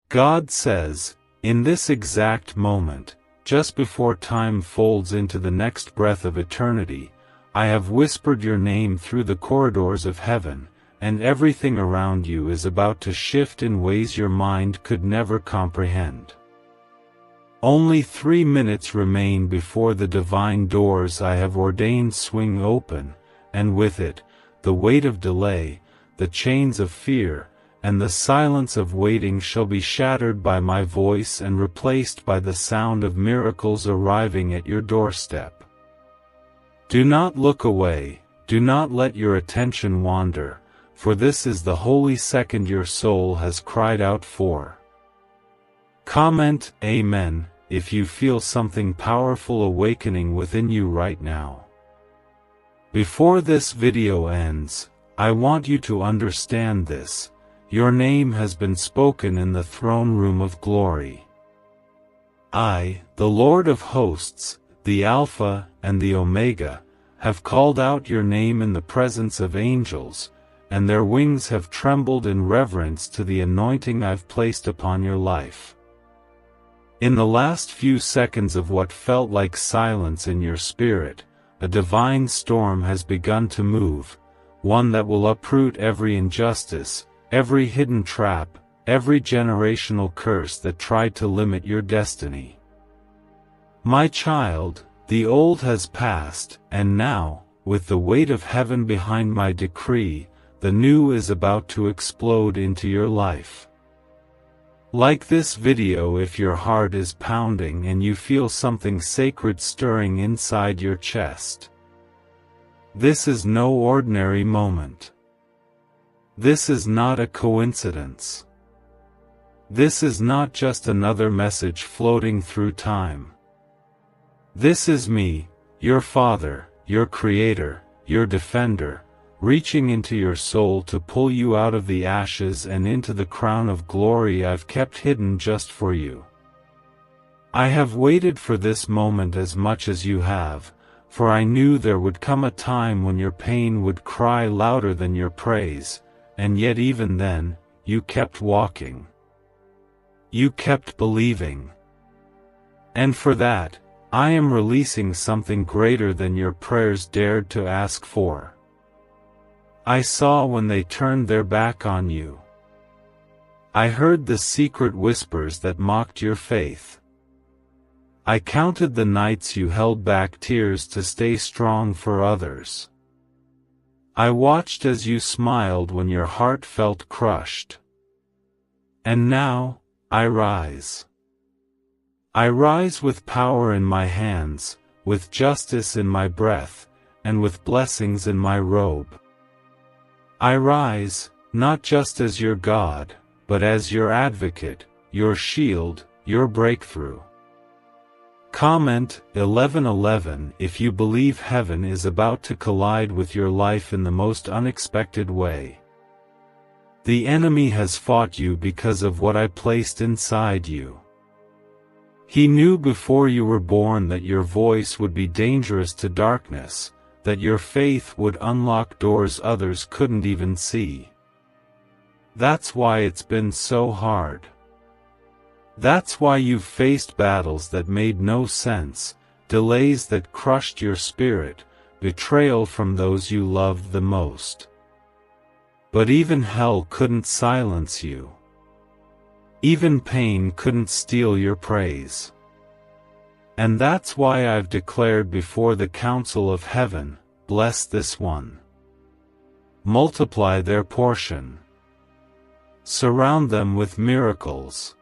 God says, in this exact moment, just before time folds into the next breath of eternity, I have whispered your name through the corridors of heaven, and everything around you is about to shift in ways your mind could never comprehend. Only 3 minutes remain before the divine doors I have ordained swing open, and with it, the weight of delay, the chains of fear, and the silence of waiting shall be shattered by my voice and replaced by the sound of miracles arriving at your doorstep. Do not look away, do not let your attention wander, for this is the holy second your soul has cried out for. Comment Amen if you feel something powerful awakening within you right now. Before this video ends, I want you to understand this: your name has been spoken in the throne room of glory. I, the Lord of hosts, the Alpha and the Omega, have called out your name in the presence of angels, and their wings have trembled in reverence to the anointing I've placed upon your life. In the last few seconds of what felt like silence in your spirit, a divine storm has begun to move, one that will uproot every injustice, every hidden trap, every generational curse that tried to limit your destiny. My child, the old has passed, and now, with the weight of heaven behind my decree, the new is about to explode into your life. Like this video if your heart is pounding and you feel something sacred stirring inside your chest. This is no ordinary moment. This is not a coincidence. This is not just another message floating through time. This is me, your Father, your Creator, your Defender, reaching into your soul to pull you out of the ashes and into the crown of glory I've kept hidden just for you. I have waited for this moment as much as you have, for I knew there would come a time when your pain would cry louder than your praise, and yet even then, you kept walking. You kept believing. And for that, I am releasing something greater than your prayers dared to ask for. I saw when they turned their back on you. I heard the secret whispers that mocked your faith. I counted the nights you held back tears to stay strong for others. I watched as you smiled when your heart felt crushed. And now, I rise. I rise with power in my hands, with justice in my breath, and with blessings in my robe. I rise, not just as your God, but as your advocate, your shield, your breakthrough. Comment 1111 if you believe heaven is about to collide with your life in the most unexpected way. The enemy has fought you because of what I placed inside you. He knew before you were born that your voice would be dangerous to darkness, that your faith would unlock doors others couldn't even see. That's why it's been so hard. That's why you've faced battles that made no sense, delays that crushed your spirit, betrayal from those you loved the most. But even hell couldn't silence you. Even pain couldn't steal your praise. And that's why I've declared before the council of heaven, bless this one. Multiply their portion. Surround them with miracles.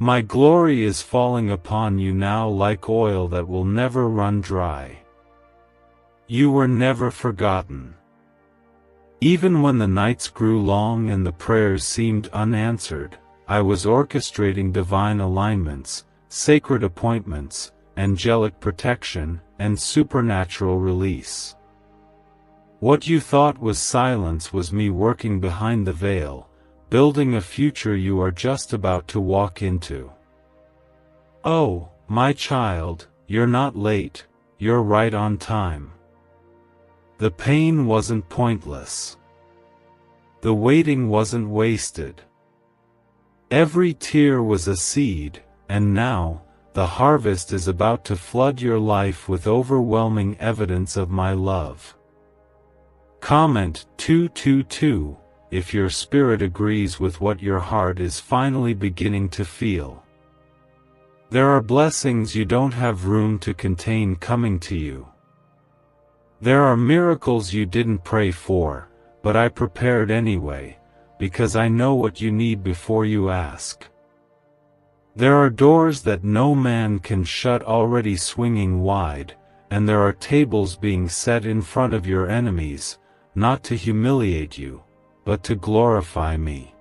My glory is falling upon you now like oil that will never run dry. You were never forgotten. Even when the nights grew long and the prayers seemed unanswered, I was orchestrating divine alignments, sacred appointments, angelic protection, and supernatural release. What you thought was silence was me working behind the veil, building a future you are just about to walk into. Oh, my child, you're not late, you're right on time. The pain wasn't pointless. The waiting wasn't wasted. Every tear was a seed, and now, the harvest is about to flood your life with overwhelming evidence of my love. Comment 222 if your spirit agrees with what your heart is finally beginning to feel. There are blessings you don't have room to contain coming to you. There are miracles you didn't pray for, but I prepared anyway, because I know what you need before you ask. There are doors that no man can shut already swinging wide, and there are tables being set in front of your enemies, not to humiliate you, but to glorify me.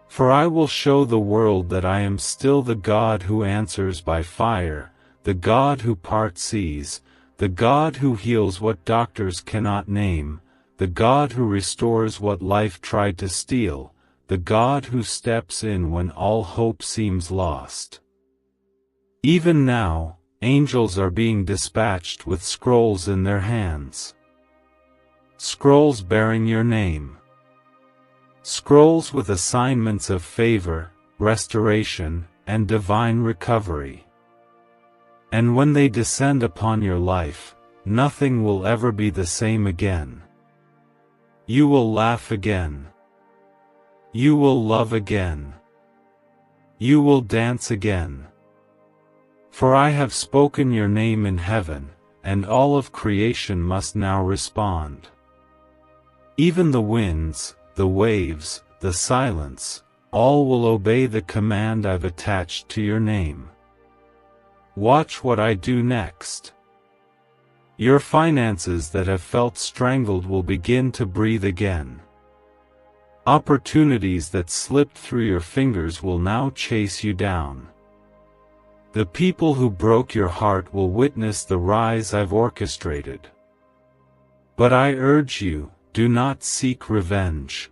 For I will show the world that I am still the God who answers by fire, the God who parts seas, the God who heals what doctors cannot name, the God who restores what life tried to steal, the God who steps in when all hope seems lost. Even now, angels are being dispatched with scrolls in their hands. Scrolls bearing your name. Scrolls with assignments of favor, restoration, and divine recovery. And when they descend upon your life, nothing will ever be the same again. You will laugh again. You will love again. You will dance again. For I have spoken your name in heaven, and all of creation must now respond. Even the winds, the waves, the silence, all will obey the command I've attached to your name. Watch what I do next. Your finances that have felt strangled will begin to breathe again. Opportunities that slipped through your fingers will now chase you down. The people who broke your heart will witness the rise I've orchestrated. But I urge you, do not seek revenge.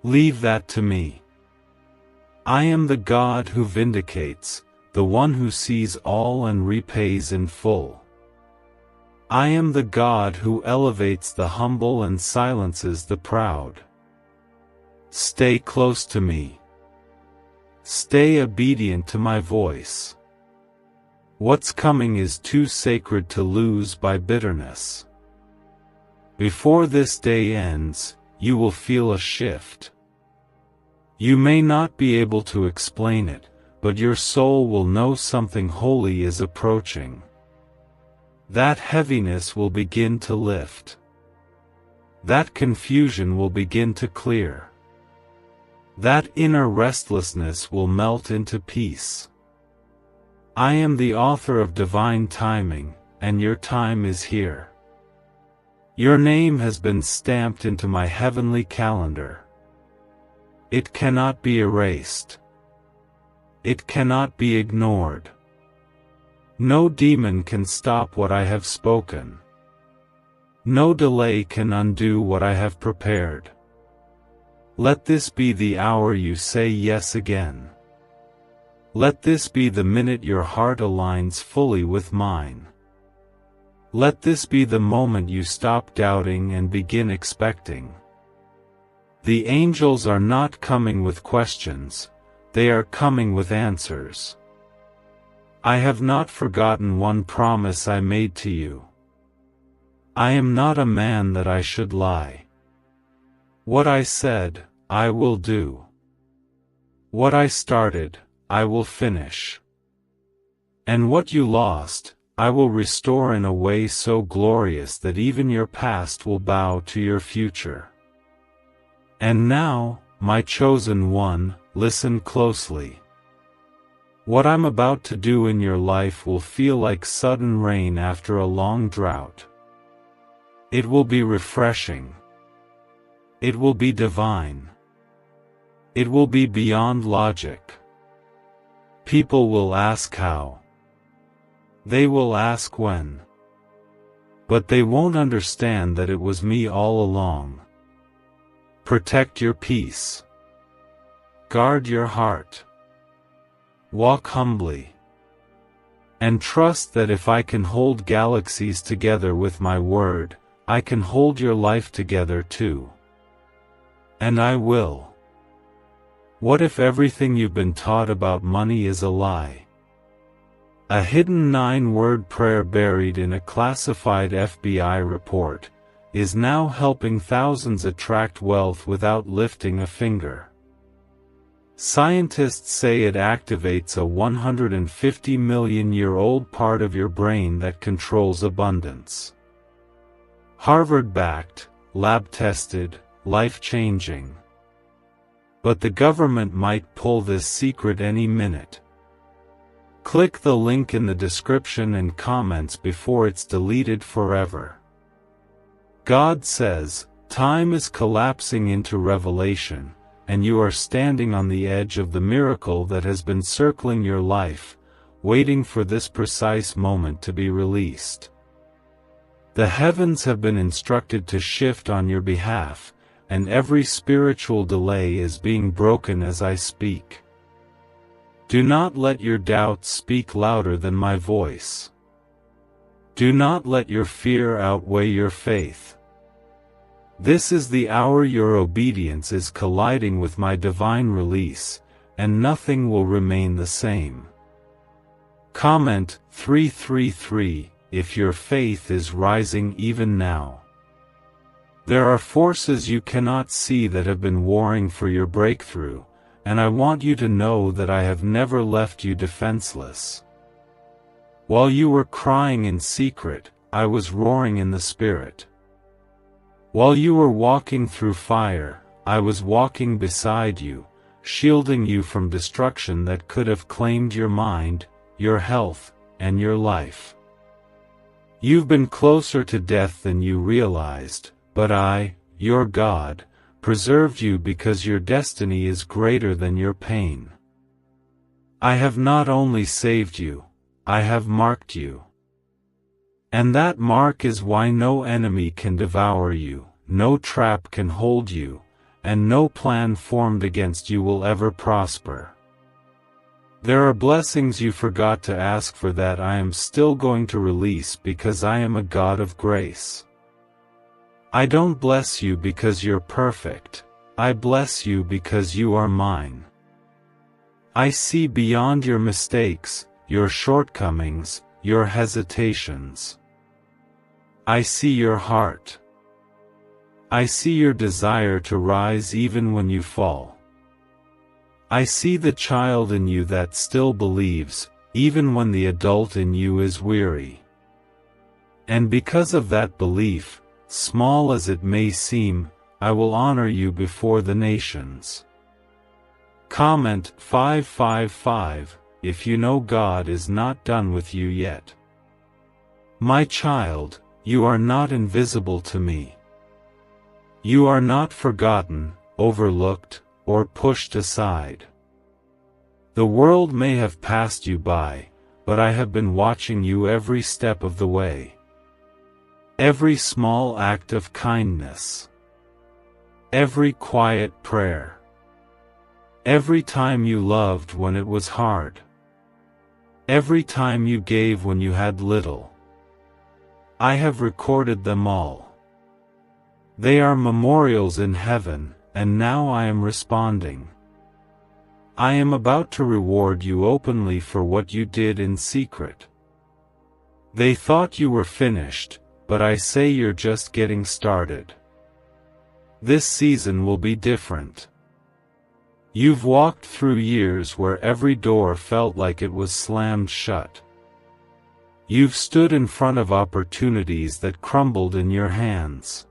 Leave that to me. I am the God who vindicates, the one who sees all and repays in full. I am the God who elevates the humble and silences the proud. Stay close to me. Stay obedient to my voice. What's coming is too sacred to lose by bitterness. Before this day ends, you will feel a shift. You may not be able to explain it, but your soul will know something holy is approaching. That heaviness will begin to lift. That confusion will begin to clear. That inner restlessness will melt into peace. I am the author of divine timing, and your time is here. Your name has been stamped into my heavenly calendar. It cannot be erased. It cannot be ignored. No demon can stop what I have spoken. No delay can undo what I have prepared. Let this be the hour you say yes again. Let this be the minute your heart aligns fully with mine. Let this be the moment you stop doubting and begin expecting. The angels are not coming with questions, they are coming with answers. I have not forgotten one promise I made to you. I am not a man that I should lie. What I said, I will do. What I started, I will finish. And what you lost, I will restore in a way so glorious that even your past will bow to your future. And now, my chosen one, listen closely. What I'm about to do in your life will feel like sudden rain after a long drought. It will be refreshing. It will be divine. It will be beyond logic. People will ask how. They will ask when. But they won't understand that it was me all along. Protect your peace. Guard your heart. Walk humbly. And trust that if I can hold galaxies together with my word, I can hold your life together too. And I will. What if everything you've been taught about money is a lie? A hidden 9-word prayer buried in a classified FBI report is now helping thousands attract wealth without lifting a finger. Scientists say it activates a 150-million-year-old part of your brain that controls abundance. Harvard-backed, lab-tested, life-changing. But the government might pull this secret any minute. Click the link in the description and comments before it's deleted forever. God says, time is collapsing into revelation, and you are standing on the edge of the miracle that has been circling your life, waiting for this precise moment to be released. The heavens have been instructed to shift on your behalf, and every spiritual delay is being broken as I speak. Do not let your doubts speak louder than my voice. Do not let your fear outweigh your faith. This is the hour your obedience is colliding with my divine release, and nothing will remain the same. Comment 333 if your faith is rising even now. There are forces you cannot see that have been warring for your breakthrough, and I want you to know that I have never left you defenseless. While you were crying in secret, I was roaring in the Spirit. While you were walking through fire, I was walking beside you, shielding you from destruction that could have claimed your mind, your health, and your life. You've been closer to death than you realized, but I, your God, preserved you because your destiny is greater than your pain. I have not only saved you, I have marked you. And that mark is why no enemy can devour you, no trap can hold you, and no plan formed against you will ever prosper. There are blessings you forgot to ask for that I am still going to release because I am a God of grace. I don't bless you because you're perfect, I bless you because you are mine. I see beyond your mistakes, your shortcomings, your hesitations. I see your heart. I see your desire to rise even when you fall. I see the child in you that still believes, even when the adult in you is weary. And because of that belief, small as it may seem, I will honor you before the nations. Comment 555 if you know God is not done with you yet. My child, you are not invisible to me. You are not forgotten, overlooked, or pushed aside. The world may have passed you by, but I have been watching you every step of the way. Every small act of kindness. Every quiet prayer. Every time you loved when it was hard. Every time you gave when you had little. I have recorded them all. They are memorials in heaven, and now I am responding. I am about to reward you openly for what you did in secret. They thought you were finished, but I say you're just getting started. This season will be different. You've walked through years where every door felt like it was slammed shut. You've stood in front of opportunities that crumbled in your hands.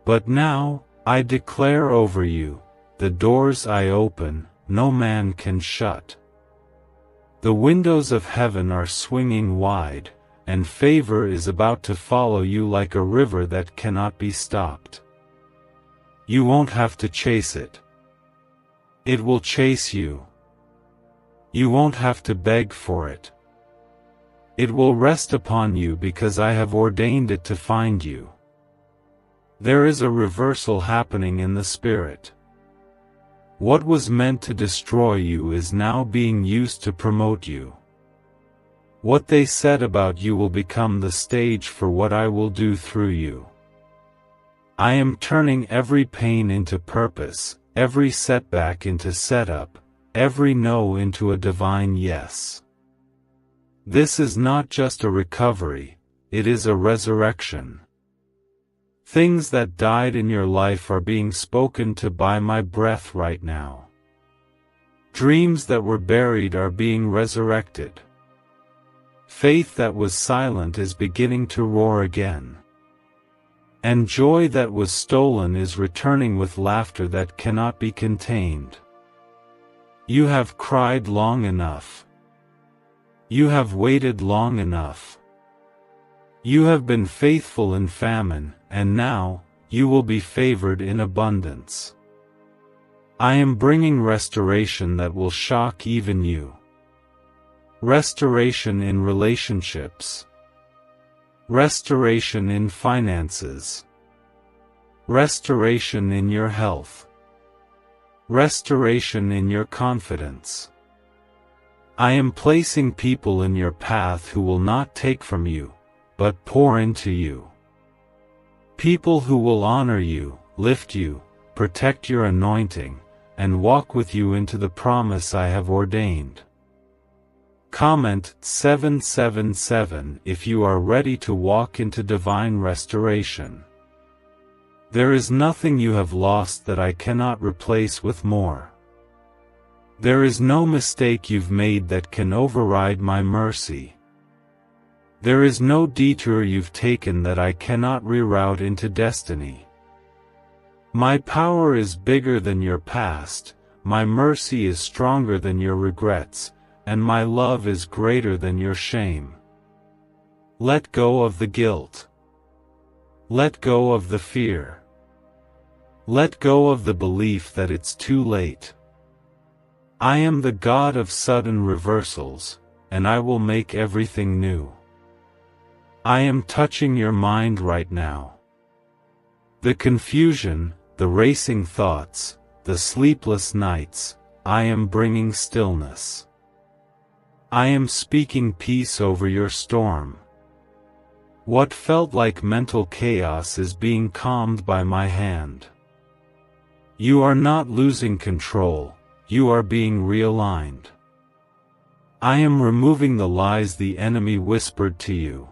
But now, I declare over you, the doors I open, no man can shut. The windows of heaven are swinging wide, and favor is about to follow you like a river that cannot be stopped. You won't have to chase it. It will chase you. You won't have to beg for it. It will rest upon you because I have ordained it to find you. There is a reversal happening in the Spirit. What was meant to destroy you is now being used to promote you. What they said about you will become the stage for what I will do through you. I am turning every pain into purpose, every setback into setup, every no into a divine yes. This is not just a recovery, it is a resurrection. Things that died in your life are being spoken to by my breath right now. Dreams that were buried are being resurrected. Faith that was silent is beginning to roar again. And joy that was stolen is returning with laughter that cannot be contained. You have cried long enough. You have waited long enough. You have been faithful in famine, and now, you will be favored in abundance. I am bringing restoration that will shock even you. Restoration in relationships. Restoration in finances. Restoration in your health. Restoration in your confidence. I am placing people in your path who will not take from you, but pour into you. People who will honor you, lift you, protect your anointing, and walk with you into the promise I have ordained. Comment 777 if you are ready to walk into divine restoration. There is nothing you have lost that I cannot replace with more. There is no mistake you've made that can override my mercy. There is no detour you've taken that I cannot reroute into destiny. My power is bigger than your past, my mercy is stronger than your regrets, and my love is greater than your shame. Let go of the guilt. Let go of the fear. Let go of the belief that it's too late. I am the God of sudden reversals, and I will make everything new. I am touching your mind right now. The confusion, the racing thoughts, the sleepless nights, I am bringing stillness. I am speaking peace over your storm. What felt like mental chaos is being calmed by my hand. You are not losing control, you are being realigned. I am removing the lies the enemy whispered to you.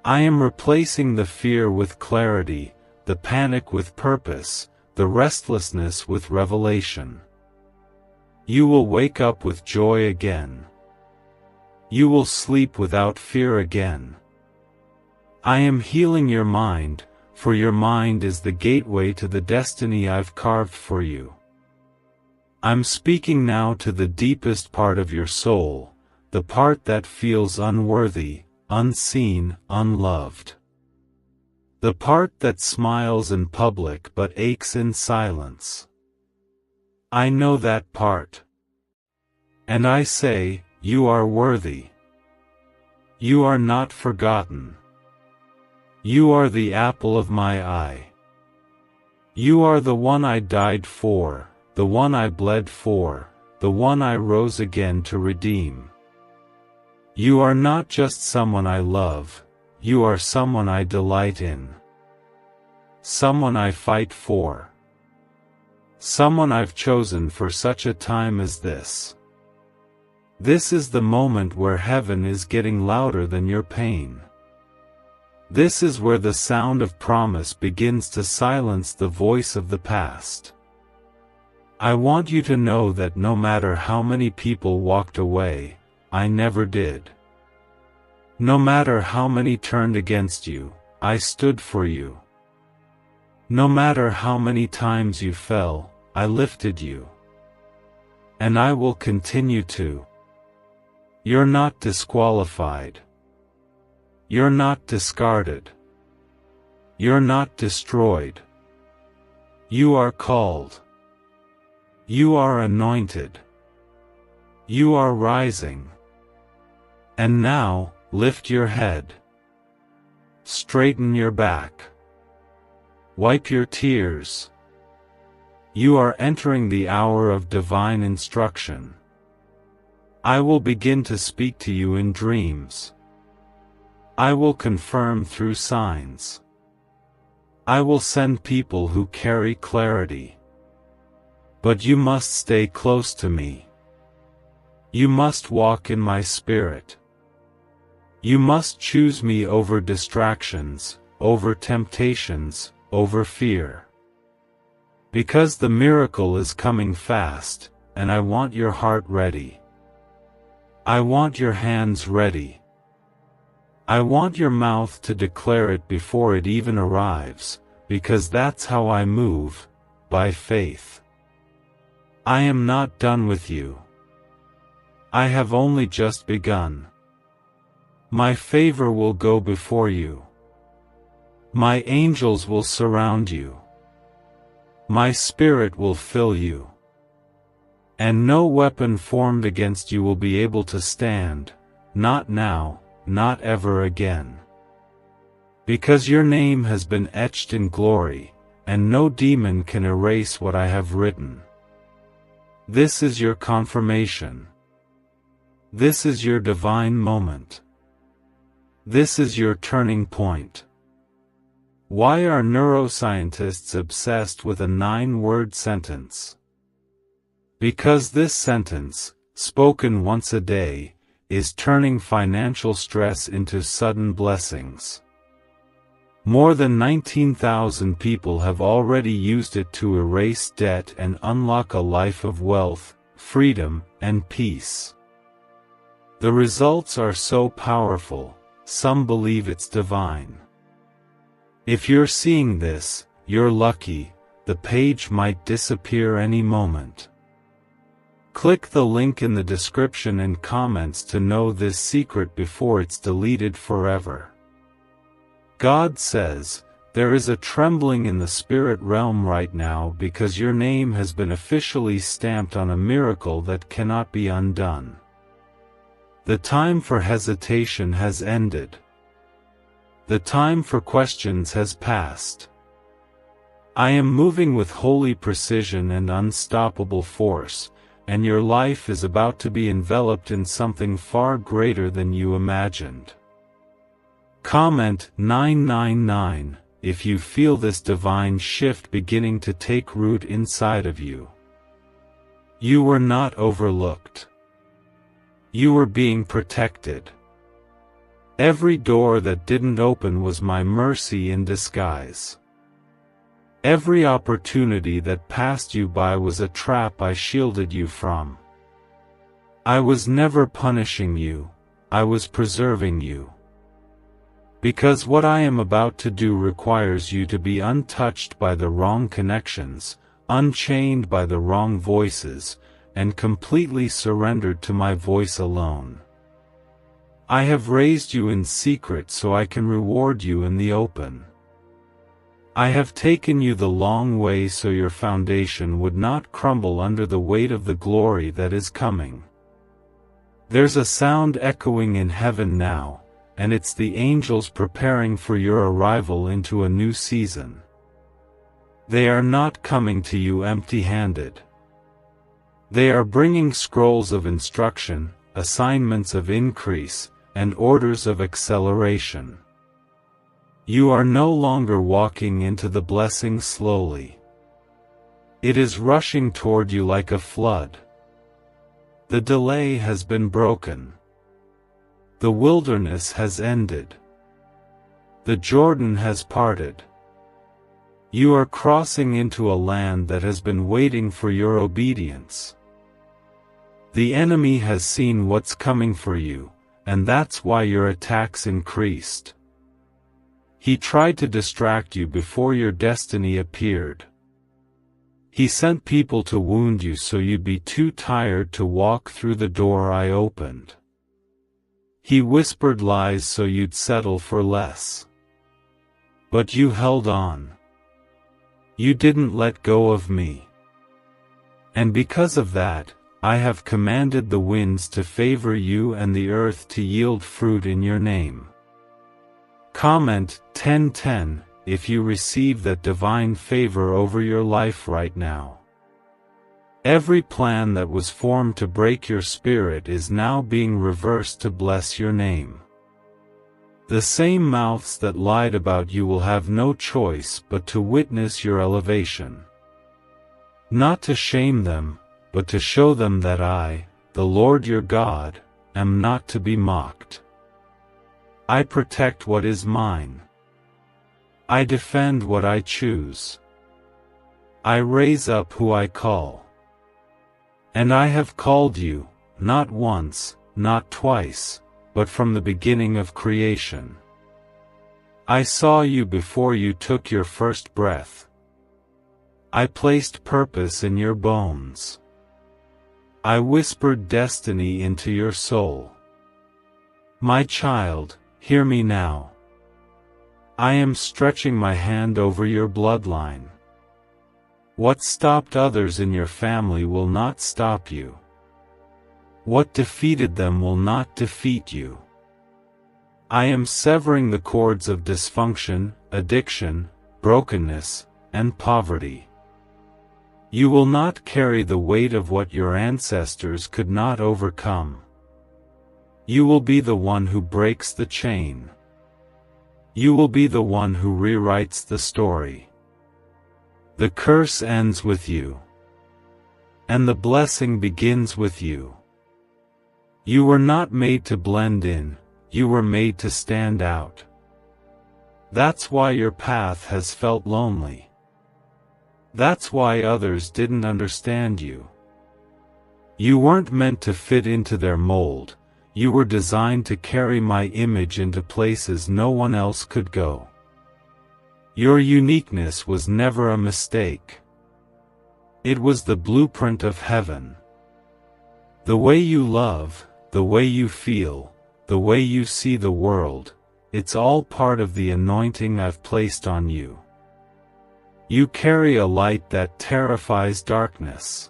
I am replacing the fear with clarity, the panic with purpose, the restlessness with revelation. You will wake up with joy again. You will sleep without fear again. I am healing your mind, for your mind is the gateway to the destiny I've carved for you. I'm speaking now to the deepest part of your soul, the part that feels unworthy, unseen, unloved. The part that smiles in public but aches in silence. I know that part. And I say, you are worthy. You are not forgotten. You are the apple of my eye. You are the one I died for, the one I bled for, the one I rose again to redeem. You are not just someone I love, you are someone I delight in. Someone I fight for. Someone I've chosen for such a time as this. This is the moment where heaven is getting louder than your pain. This is where the sound of promise begins to silence the voice of the past. I want you to know that no matter how many people walked away, I never did. No matter how many turned against you, I stood for you. No matter how many times you fell, I lifted you. And I will continue to. You're not disqualified. You're not discarded. You're not destroyed. You are called. You are anointed. You are rising. And now, lift your head. Straighten your back. Wipe your tears. You are entering the hour of divine instruction. I will begin to speak to you in dreams. I will confirm through signs. I will send people who carry clarity. But you must stay close to me. You must walk in my spirit. You must choose me over distractions, over temptations, over fear. Because the miracle is coming fast, and I want your heart ready. I want your hands ready. I want your mouth to declare it before it even arrives, because that's how I move, by faith. I am not done with you. I have only just begun. My favor will go before you. My angels will surround you. My spirit will fill you. And no weapon formed against you will be able to stand, not now, not ever again. Because your name has been etched in glory, and no demon can erase what I have written. This is your confirmation. This is your divine moment. This is your turning point. Why are neuroscientists obsessed with a 9-word sentence? Because this sentence, spoken once a day, is turning financial stress into sudden blessings. More than 19,000 people have already used it to erase debt and unlock a life of wealth, freedom, and peace. The results are so powerful, some believe it's divine. If you're seeing this, you're lucky, the page might disappear any moment. Click the link in the description and comments to know this secret before it's deleted forever. God says, there is a trembling in the spirit realm right now because your name has been officially stamped on a miracle that cannot be undone. The time for hesitation has ended. The time for questions has passed. I am moving with holy precision and unstoppable force, and your life is about to be enveloped in something far greater than you imagined. Comment 999 if you feel this divine shift beginning to take root inside of you. You were not overlooked. You were being protected. Every door that didn't open was my mercy in disguise. Every opportunity that passed you by was a trap I shielded you from. I was never punishing you, I was preserving you. Because what I am about to do requires you to be untouched by the wrong connections, unchained by the wrong voices, and completely surrendered to my voice alone. I have raised you in secret so I can reward you in the open. I have taken you the long way so your foundation would not crumble under the weight of the glory that is coming. There's a sound echoing in heaven now, and it's the angels preparing for your arrival into a new season. They are not coming to you empty-handed. They are bringing scrolls of instruction, assignments of increase, and orders of acceleration. You are no longer walking into the blessing slowly. It is rushing toward you like a flood. The delay has been broken. The wilderness has ended. The Jordan has parted. You are crossing into a land that has been waiting for your obedience. The enemy has seen what's coming for you, and that's why your attacks increased. He tried to distract you before your destiny appeared. He sent people to wound you so you'd be too tired to walk through the door I opened. He whispered lies so you'd settle for less. But you held on. You didn't let go of me. And because of that, I have commanded the winds to favor you and the earth to yield fruit in your name. Comment 1010 if you receive that divine favor over your life right now. Every plan that was formed to break your spirit is now being reversed to bless your name. The same mouths that lied about you will have no choice but to witness your elevation. not to shame them, but to show them that I, the Lord your God, am not to be mocked. I protect what is mine. I defend what I choose. I raise up who I call. And I have called you, not once, not twice, but from the beginning of creation. I saw you before you took your first breath. I placed purpose in your bones. I whispered destiny into your soul. My child, hear me now. I am stretching my hand over your bloodline. What stopped others in your family will not stop you. What defeated them will not defeat you. I am severing the cords of dysfunction, addiction, brokenness, and poverty. You will not carry the weight of what your ancestors could not overcome. You will be the one who breaks the chain. You will be the one who rewrites the story. The curse ends with you. And the blessing begins with you. You were not made to blend in, you were made to stand out. That's why your path has felt lonely. That's why others didn't understand you. You weren't meant to fit into their mold, you were designed to carry my image into places no one else could go. Your uniqueness was never a mistake. It was the blueprint of heaven. The way you love, the way you feel, the way you see the world, it's all part of the anointing I've placed on you. You carry a light that terrifies darkness.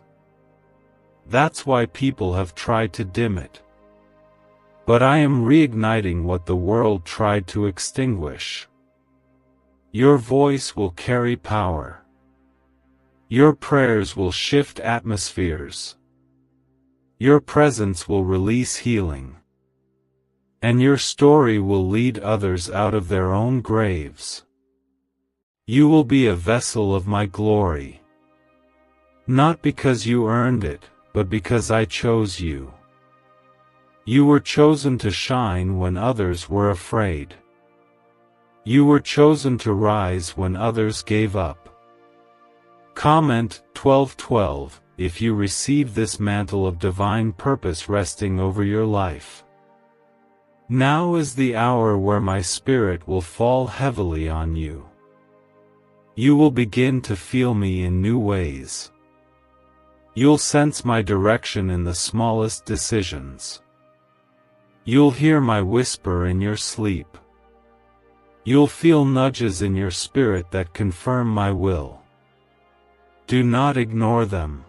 That's why people have tried to dim it. But I am reigniting what the world tried to extinguish. Your voice will carry power. Your prayers will shift atmospheres. Your presence will release healing. And your story will lead others out of their own graves. You will be a vessel of my glory. Not because you earned it, but because I chose you. You were chosen to shine when others were afraid. You were chosen to rise when others gave up. Comment 12:12 if you receive this mantle of divine purpose resting over your life. Now is the hour where my spirit will fall heavily on you. You will begin to feel me in new ways. You'll sense my direction in the smallest decisions. You'll hear my whisper in your sleep. You'll feel nudges in your spirit that confirm my will. Do not ignore them.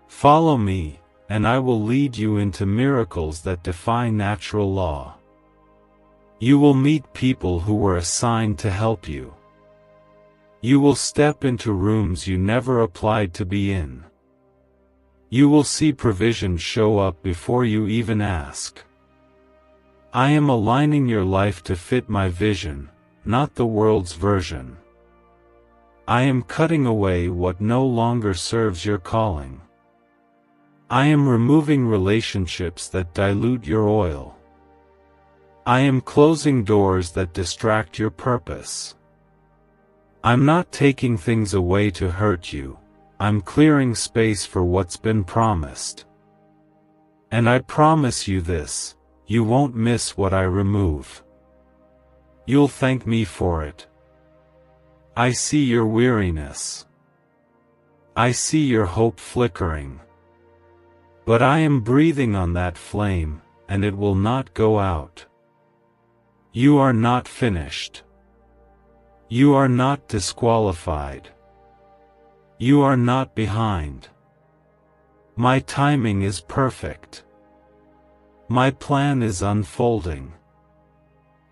Follow me, and I will lead you into miracles that defy natural law. You will meet people who were assigned to help you. You will step into rooms you never applied to be in. You will see provision show up before you even ask. I am aligning your life to fit my vision, not the world's version. I am cutting away what no longer serves your calling. I am removing relationships that dilute your oil. I am closing doors that distract your purpose. I'm not taking things away to hurt you, I'm clearing space for what's been promised. And I promise you this, you won't miss what I remove. You'll thank me for it. I see your weariness. I see your hope flickering. But I am breathing on that flame, and it will not go out. You are not finished. You are not disqualified. You are not behind. My timing is perfect. My plan is unfolding.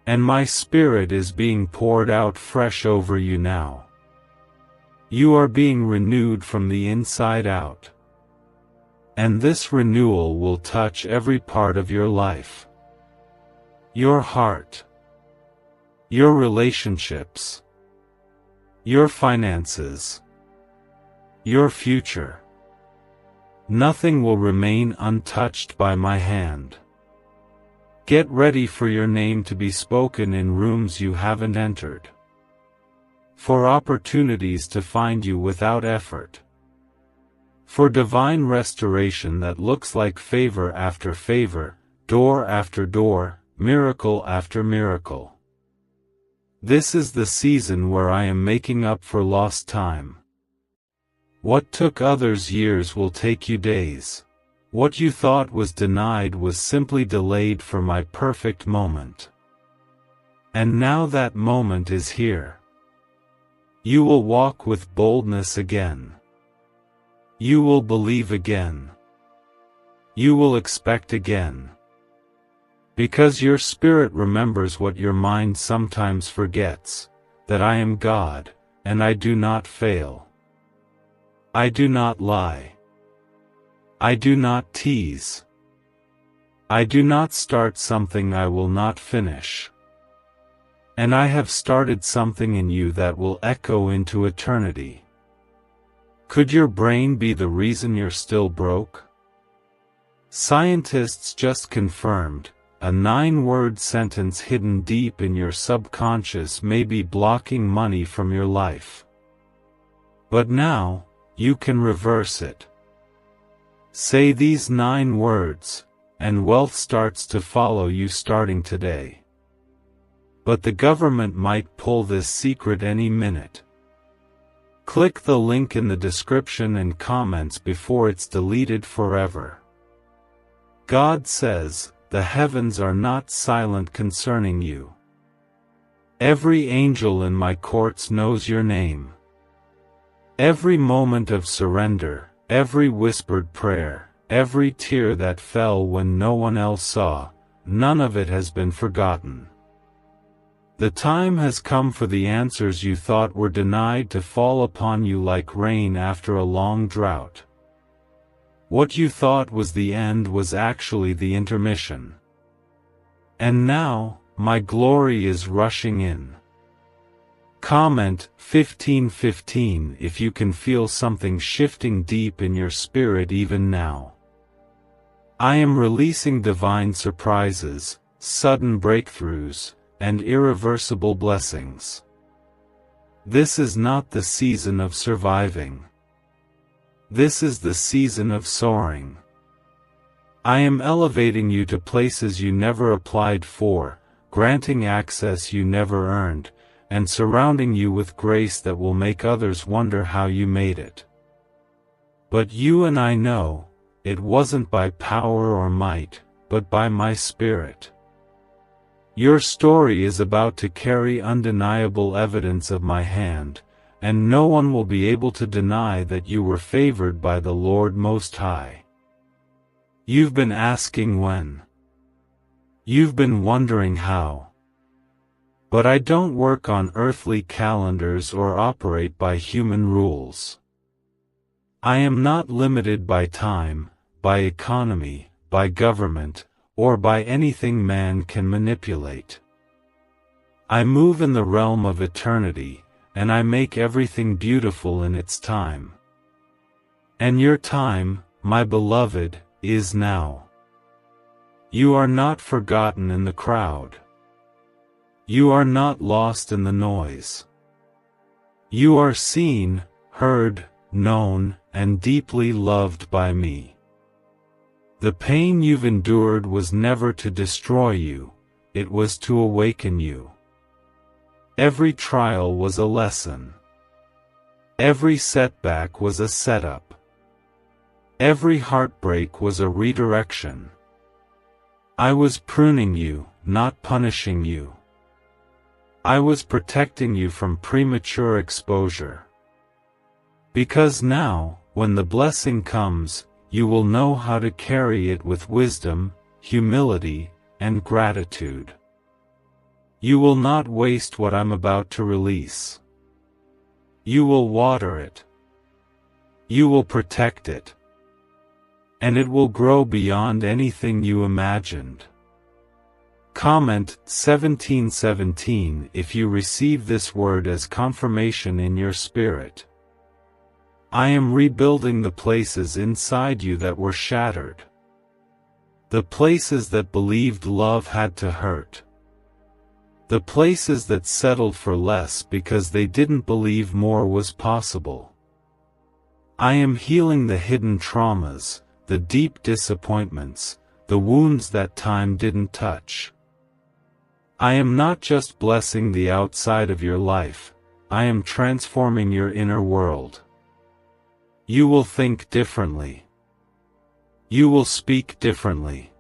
And my spirit is being poured out fresh over you now. You are being renewed from the inside out. And this renewal will touch every part of your life. Your heart. Your relationships. Your finances. your future. Nothing will remain untouched by my hand. Get ready for your name to be spoken in rooms you haven't entered. For opportunities to find you without effort. For divine restoration that looks like favor after favor, door after door, miracle after miracle. This is the season where I am making up for lost time. What took others years will take you days. What you thought was denied was simply delayed for my perfect moment. And now that moment is here. You will walk with boldness again. You will believe again. You will expect again. Because your spirit remembers what your mind sometimes forgets, that I am God, and I do not fail. I do not lie. I do not tease. I do not start something I will not finish. And I have started something in you that will echo into eternity. Could your brain be the reason you're still broke? Scientists just confirmed, a 9-word sentence hidden deep in your subconscious may be blocking money from your life. But now, you can reverse it. Say these 9 words, and wealth starts to follow you starting today. But the government might pull this secret any minute. Click the link in the description and comments before it's deleted forever. God says, the heavens are not silent concerning you. Every angel in my courts knows your name. Every moment of surrender, every whispered prayer, every tear that fell when no one else saw, none of it has been forgotten. The time has come for the answers you thought were denied to fall upon you like rain after a long drought. What you thought was the end was actually the intermission. And now, my glory is rushing in. Comment 1515 if you can feel something shifting deep in your spirit even now. I am releasing divine surprises, sudden breakthroughs, and irreversible blessings. This is not the season of surviving. This is the season of soaring. I am elevating you to places you never applied for, granting access you never earned, and surrounding you with grace that will make others wonder how you made it. But you and I know, it wasn't by power or might, but by my Spirit. Your story is about to carry undeniable evidence of my hand, and no one will be able to deny that you were favored by the Lord Most High. You've been asking when. You've been wondering how. But I don't work on earthly calendars or operate by human rules. I am not limited by time, by economy, by government, or by anything man can manipulate. I move in the realm of eternity, and I make everything beautiful in its time. And your time, my beloved, is now. You are not forgotten in the crowd. You are not lost in the noise. You are seen, heard, known, and deeply loved by me. The pain you've endured was never to destroy you, it was to awaken you. Every trial was a lesson. Every setback was a setup. Every heartbreak was a redirection. I was pruning you, not punishing you. I was protecting you from premature exposure. Because now, when the blessing comes, you will know how to carry it with wisdom, humility, and gratitude. You will not waste what I'm about to release. You will water it. You will protect it. And it will grow beyond anything you imagined. Comment 1717 if you receive this word as confirmation in your spirit. I am rebuilding the places inside you that were shattered. The places that believed love had to hurt. The places that settled for less because they didn't believe more was possible. I am healing the hidden traumas, the deep disappointments, the wounds that time didn't touch. I am not just blessing the outside of your life, I am transforming your inner world. You will think differently. You will speak differently.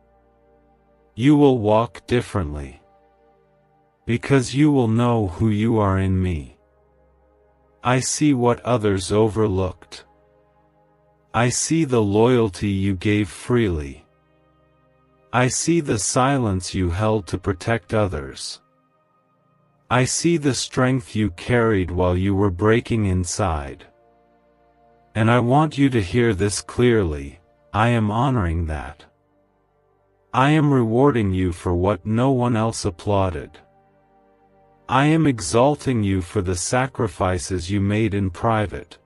You will walk differently. Because you will know who you are in me. I see what others overlooked. I see the loyalty you gave freely. I see the silence you held to protect others. I see the strength you carried while you were breaking inside. And I want you to hear this clearly, I am honoring that. I am rewarding you for what no one else applauded. I am exalting you for the sacrifices you made in private.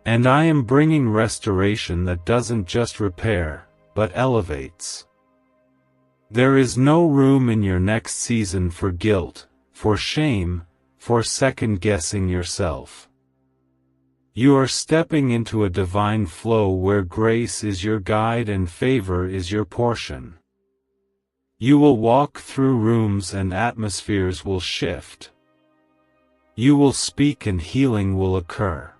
And I am bringing restoration that doesn't just repair, but elevates. There is no room in your next season for guilt, for shame, for second-guessing yourself. You are stepping into a divine flow where grace is your guide and favor is your portion. You will walk through rooms and atmospheres will shift. You will speak and healing will occur.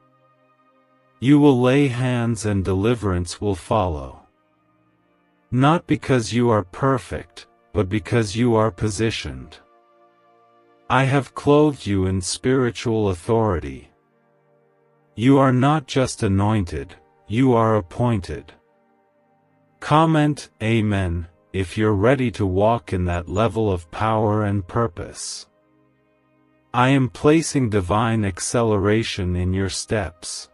You will lay hands and deliverance will follow. Not because you are perfect, but because you are positioned. I have clothed you in spiritual authority. You are not just anointed, you are appointed. Comment Amen if you're ready to walk in that level of power and purpose. I am placing divine acceleration in your steps.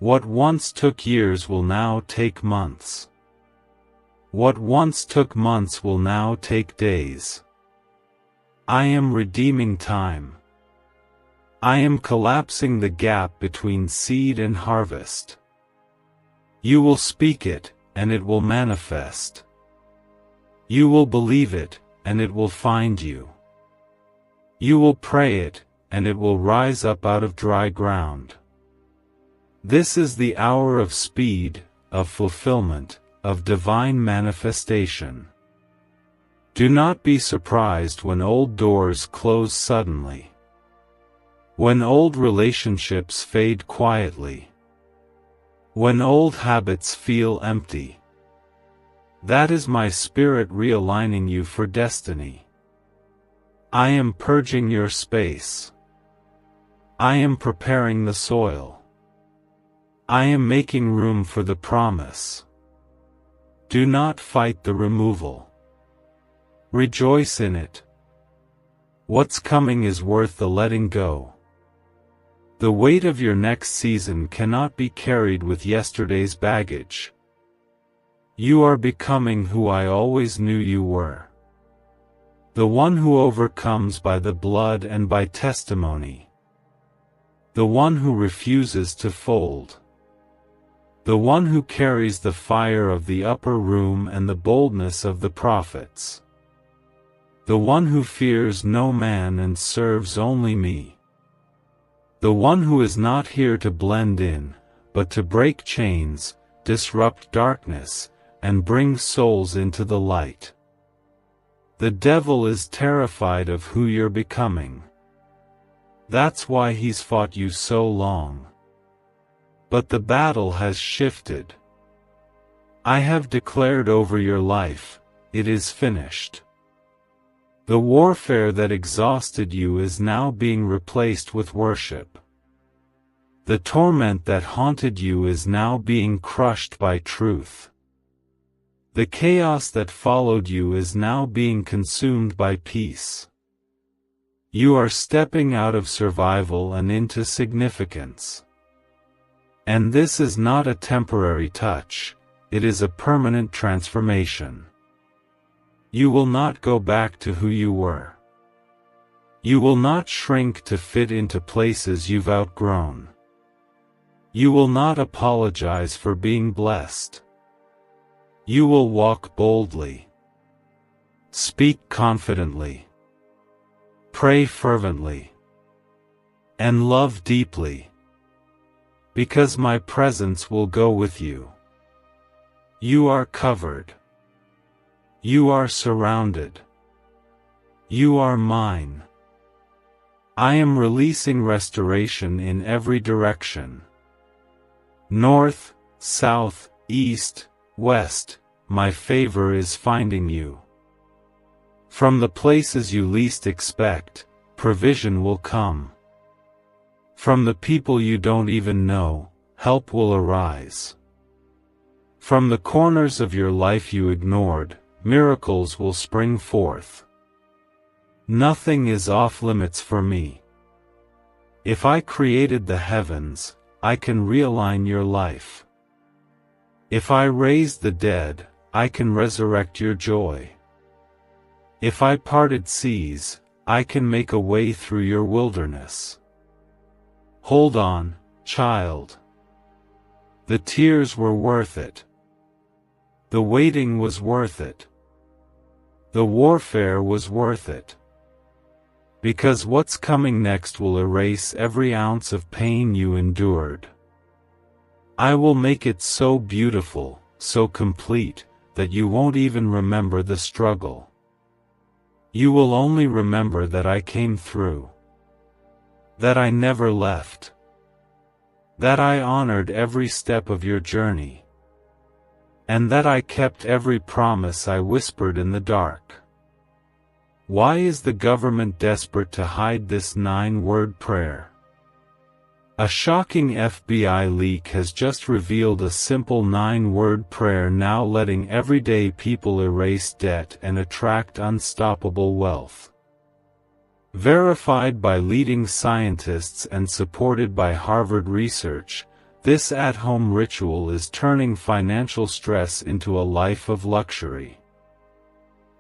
What once took years will now take months. What once took months will now take days. I am redeeming time. I am collapsing the gap between seed and harvest. You will speak it, and it will manifest. You will believe it, and it will find you. You will pray it, and it will rise up out of dry ground. This is the hour of speed, of fulfillment, of divine manifestation. Do not be surprised when old doors close suddenly. When old relationships fade quietly. When old habits feel empty. That is my spirit realigning you for destiny. I am purging your space. I am preparing the soil. I am making room for the promise. Do not fight the removal. Rejoice in it. What's coming is worth the letting go. The weight of your next season cannot be carried with yesterday's baggage. You are becoming who I always knew you were. The one who overcomes by the blood and by testimony. The one who refuses to fold. The one who carries the fire of the upper room and the boldness of the prophets. The one who fears no man and serves only me. The one who is not here to blend in, but to break chains, disrupt darkness, and bring souls into the light. The devil is terrified of who you're becoming. That's why he's fought you so long. But the battle has shifted. I have declared over your life, it is finished. The warfare that exhausted you is now being replaced with worship. The torment that haunted you is now being crushed by truth. The chaos that followed you is now being consumed by peace. You are stepping out of survival and into significance. And this is not a temporary touch, it is a permanent transformation. You will not go back to who you were. You will not shrink to fit into places you've outgrown. You will not apologize for being blessed. You will walk boldly. Speak confidently. Pray fervently. And love deeply. Because my presence will go with you. You are covered. You are surrounded. You are mine. I am releasing restoration in every direction. North, south, east, west, my favor is finding you. From the places you least expect, provision will come. From the people you don't even know, help will arise. From the corners of your life you ignored, miracles will spring forth. Nothing is off limits for me. If I created the heavens, I can realign your life. If I raised the dead, I can resurrect your joy. If I parted seas, I can make a way through your wilderness. Hold on, child. The tears were worth it. The waiting was worth it. The warfare was worth it. Because what's coming next will erase every ounce of pain you endured. I will make it so beautiful, so complete, that you won't even remember the struggle. You will only remember that I came through. That I never left. That I honored every step of your journey. And that I kept every promise I whispered in the dark. Why is the government desperate to hide this 9-word prayer? A shocking FBI leak has just revealed a simple 9-word prayer now letting everyday people erase debt and attract unstoppable wealth. Verified by leading scientists and supported by Harvard research, this at-home ritual is turning financial stress into a life of luxury.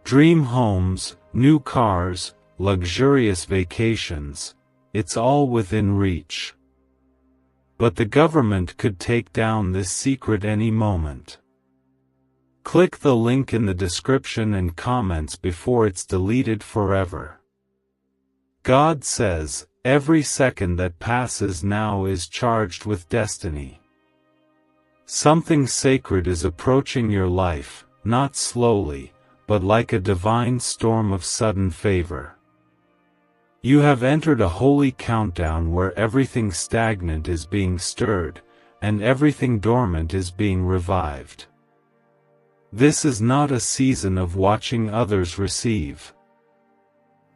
Dream homes, new cars, luxurious vacations, it's all within reach. But the government could take down this secret any moment. Click the link in the description and comments before it's deleted forever. God says, every second that passes now is charged with destiny. Something sacred is approaching your life, not slowly, but like a divine storm of sudden favor. You have entered a holy countdown where everything stagnant is being stirred, and everything dormant is being revived. This is not a season of watching others receive.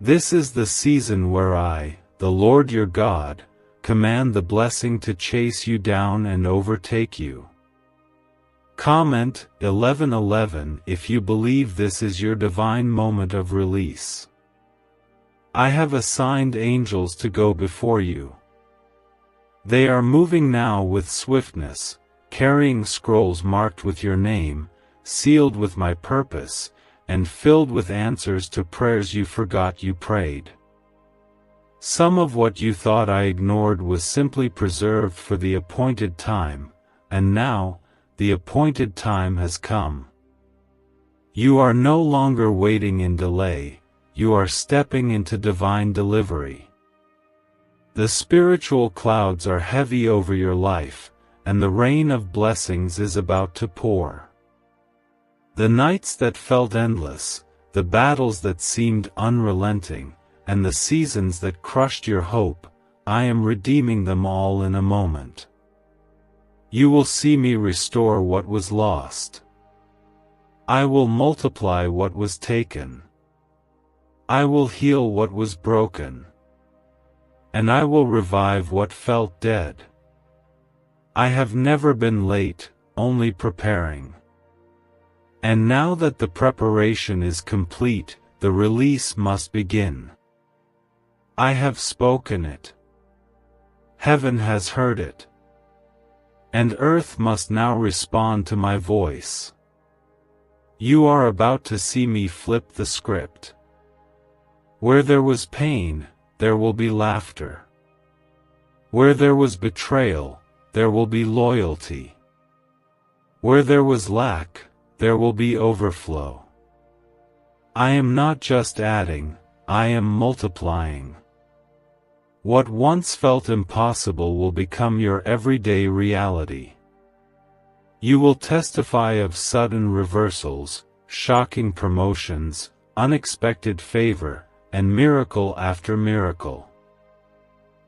This is the season where I, the Lord your God, command the blessing to chase you down and overtake you. Comment 11:11 if you believe this is your divine moment of release. I have assigned angels to go before you. They are moving now with swiftness, carrying scrolls marked with your name, sealed with my purpose, and filled with answers to prayers you forgot you prayed. Some of what you thought I ignored was simply preserved for the appointed time, and now, the appointed time has come. You are no longer waiting in delay, you are stepping into divine delivery. The spiritual clouds are heavy over your life, and the rain of blessings is about to pour. The nights that felt endless, the battles that seemed unrelenting, and the seasons that crushed your hope, I am redeeming them all in a moment. You will see me restore what was lost. I will multiply what was taken. I will heal what was broken. And I will revive what felt dead. I have never been late, only preparing. And now that the preparation is complete, the release must begin. I have spoken it. Heaven has heard it. And earth must now respond to my voice. You are about to see me flip the script. Where there was pain, there will be laughter. Where there was betrayal, there will be loyalty. Where there was lack, there will be overflow. I am not just adding, I am multiplying. What once felt impossible will become your everyday reality. You will testify of sudden reversals, shocking promotions, unexpected favor, and miracle after miracle.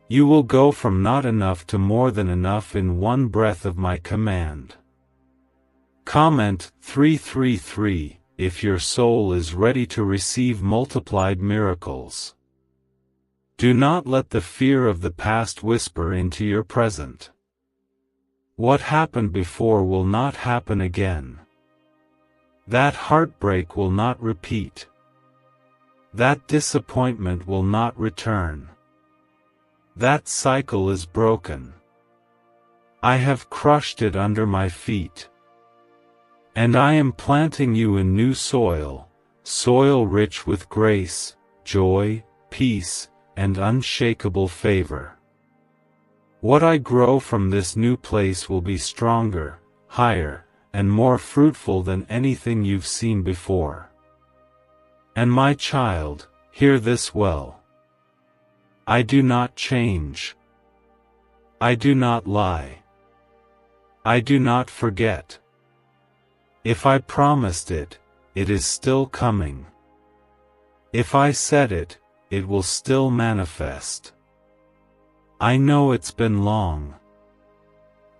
You will go from not enough to more than enough in one breath of my command. Comment 333 if your soul is ready to receive multiplied miracles. Do not let the fear of the past whisper into your present. What happened before will not happen again. That heartbreak will not repeat. That disappointment will not return. That cycle is broken. I have crushed it under my feet. And I am planting you in new soil, soil rich with grace, joy, peace, and unshakable favor. What I grow from this new place will be stronger, higher, and more fruitful than anything you've seen before. And my child, hear this well. I do not change. I do not lie. I do not forget. If I promised it, it is still coming. If I said it, it will still manifest. I know it's been long.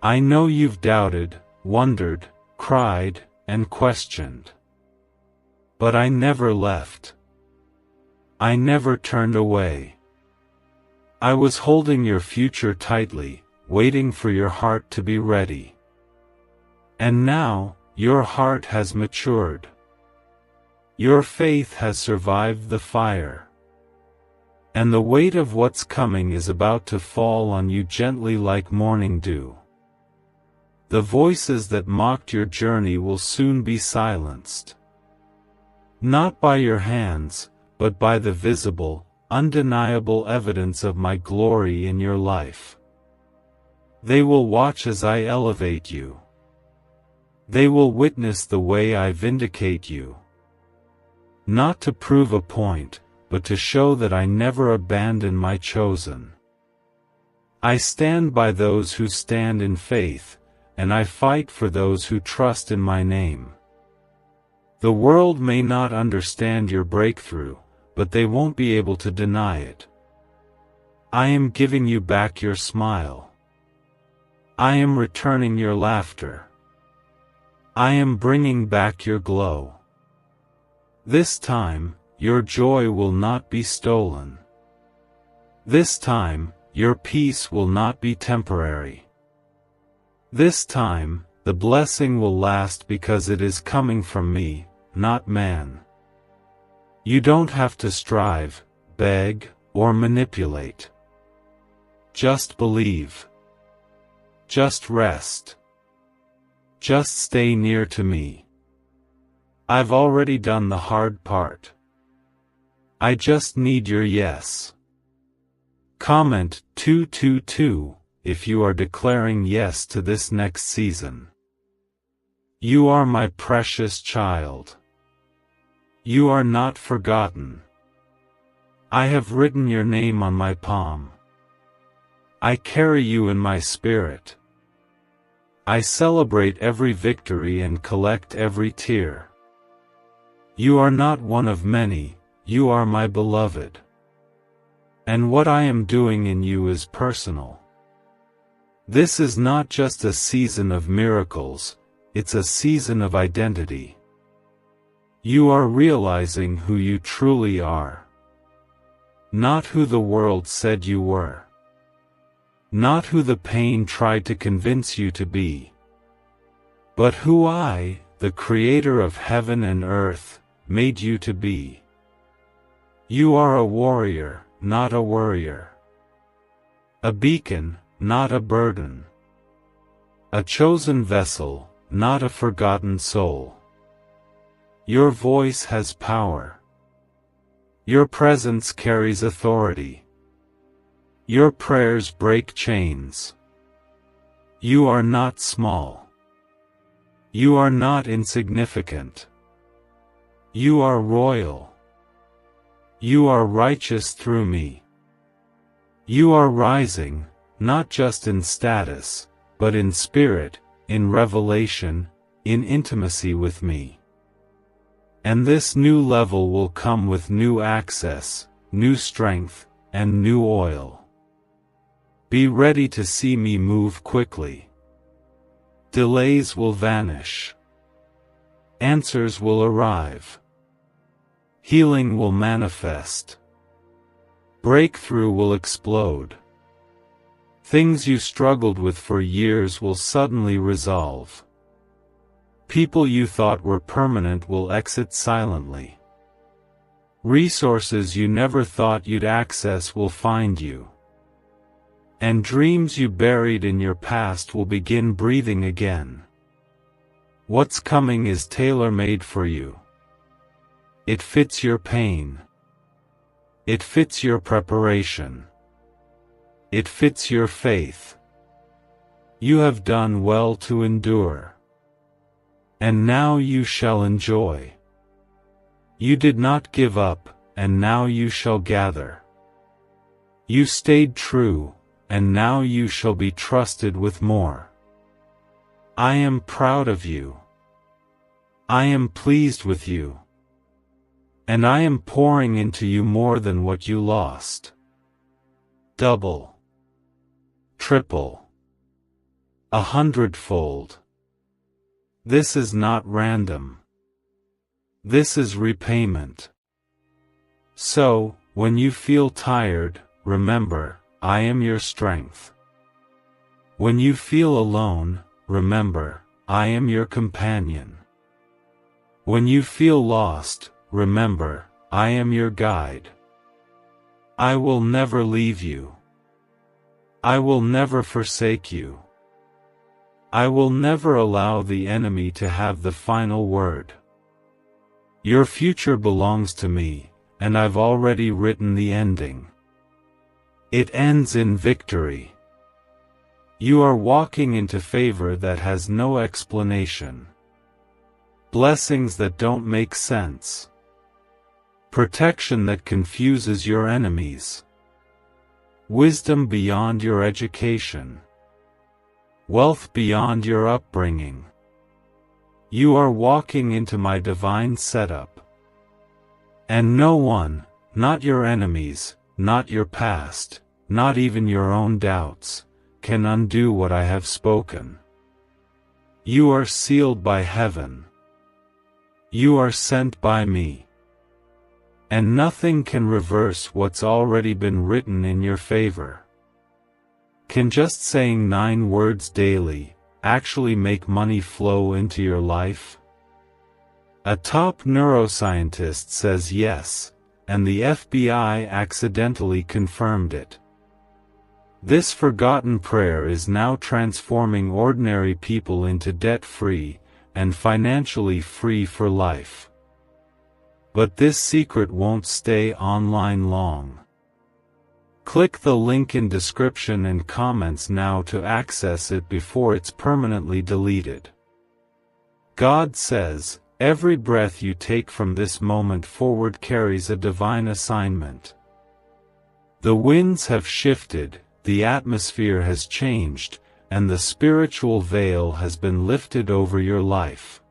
I know you've doubted, wondered, cried, and questioned. But I never left. I never turned away. I was holding your future tightly, waiting for your heart to be ready. And now, your heart has matured. Your faith has survived the fire. And the weight of what's coming is about to fall on you gently like morning dew. The voices that mocked your journey will soon be silenced. Not by your hands, but by the visible, undeniable evidence of my glory in your life. They will watch as I elevate you. They will witness the way I vindicate you. Not to prove a point, but to show that I never abandon my chosen. I stand by those who stand in faith, and I fight for those who trust in my name. The world may not understand your breakthrough, but they won't be able to deny it. I am giving you back your smile. I am returning your laughter. I am bringing back your glow. This time, your joy will not be stolen. This time, your peace will not be temporary. This time, the blessing will last because it is coming from me, not man. You don't have to strive, beg, or manipulate. Just believe. Just rest. Just stay near to me. I've already done the hard part. I just need your yes. Comment 222 if you are declaring yes to this next season. You are my precious child. You are not forgotten. I have written your name on my palm. I carry you in my spirit. I celebrate every victory and collect every tear. You are not one of many. You are my beloved. And what I am doing in you is personal. This is not just a season of miracles, it's a season of identity. You are realizing who you truly are. Not who the world said you were. Not who the pain tried to convince you to be. But who I, the Creator of heaven and earth, made you to be. You are a warrior, not a worrier. A beacon, not a burden. A chosen vessel, not a forgotten soul. Your voice has power. Your presence carries authority. Your prayers break chains. You are not small. You are not insignificant. You are royal. You are righteous through me. You are rising, not just in status, but in spirit, in revelation, in intimacy with me. And this new level will come with new access, new strength, and new oil. Be ready to see me move quickly. Delays will vanish. Answers will arrive. Healing will manifest. Breakthrough will explode. Things you struggled with for years will suddenly resolve. People you thought were permanent will exit silently. Resources you never thought you'd access will find you. And dreams you buried in your past will begin breathing again. What's coming is tailor-made for you. It fits your pain. It fits your preparation. It fits your faith. You have done well to endure. And now you shall enjoy. You did not give up, and now you shall gather. You stayed true, and now you shall be trusted with more. I am proud of you. I am pleased with you. And I am pouring into you more than what you lost. Double. Triple. 100-fold. This is not random. This is repayment. So, when you feel tired, remember, I am your strength. When you feel alone, remember, I am your companion. When you feel lost, remember, I am your guide. I will never leave you. I will never forsake you. I will never allow the enemy to have the final word. Your future belongs to me, and I've already written the ending. It ends in victory. You are walking into favor that has no explanation. Blessings that don't make sense. Protection that confuses your enemies. Wisdom beyond your education. Wealth beyond your upbringing. You are walking into my divine setup. And no one, not your enemies, not your past, not even your own doubts, can undo what I have spoken. You are sealed by heaven. You are sent by me. And nothing can reverse what's already been written in your favor. Can just saying 9 words daily actually make money flow into your life? A top neuroscientist says yes, and the FBI accidentally confirmed it. This forgotten prayer is now transforming ordinary people into debt-free and financially free for life. But this secret won't stay online long. Click the link in description and comments now to access it before it's permanently deleted. God says, every breath you take from this moment forward carries a divine assignment. The winds have shifted, the atmosphere has changed, and the spiritual veil has been lifted over your life.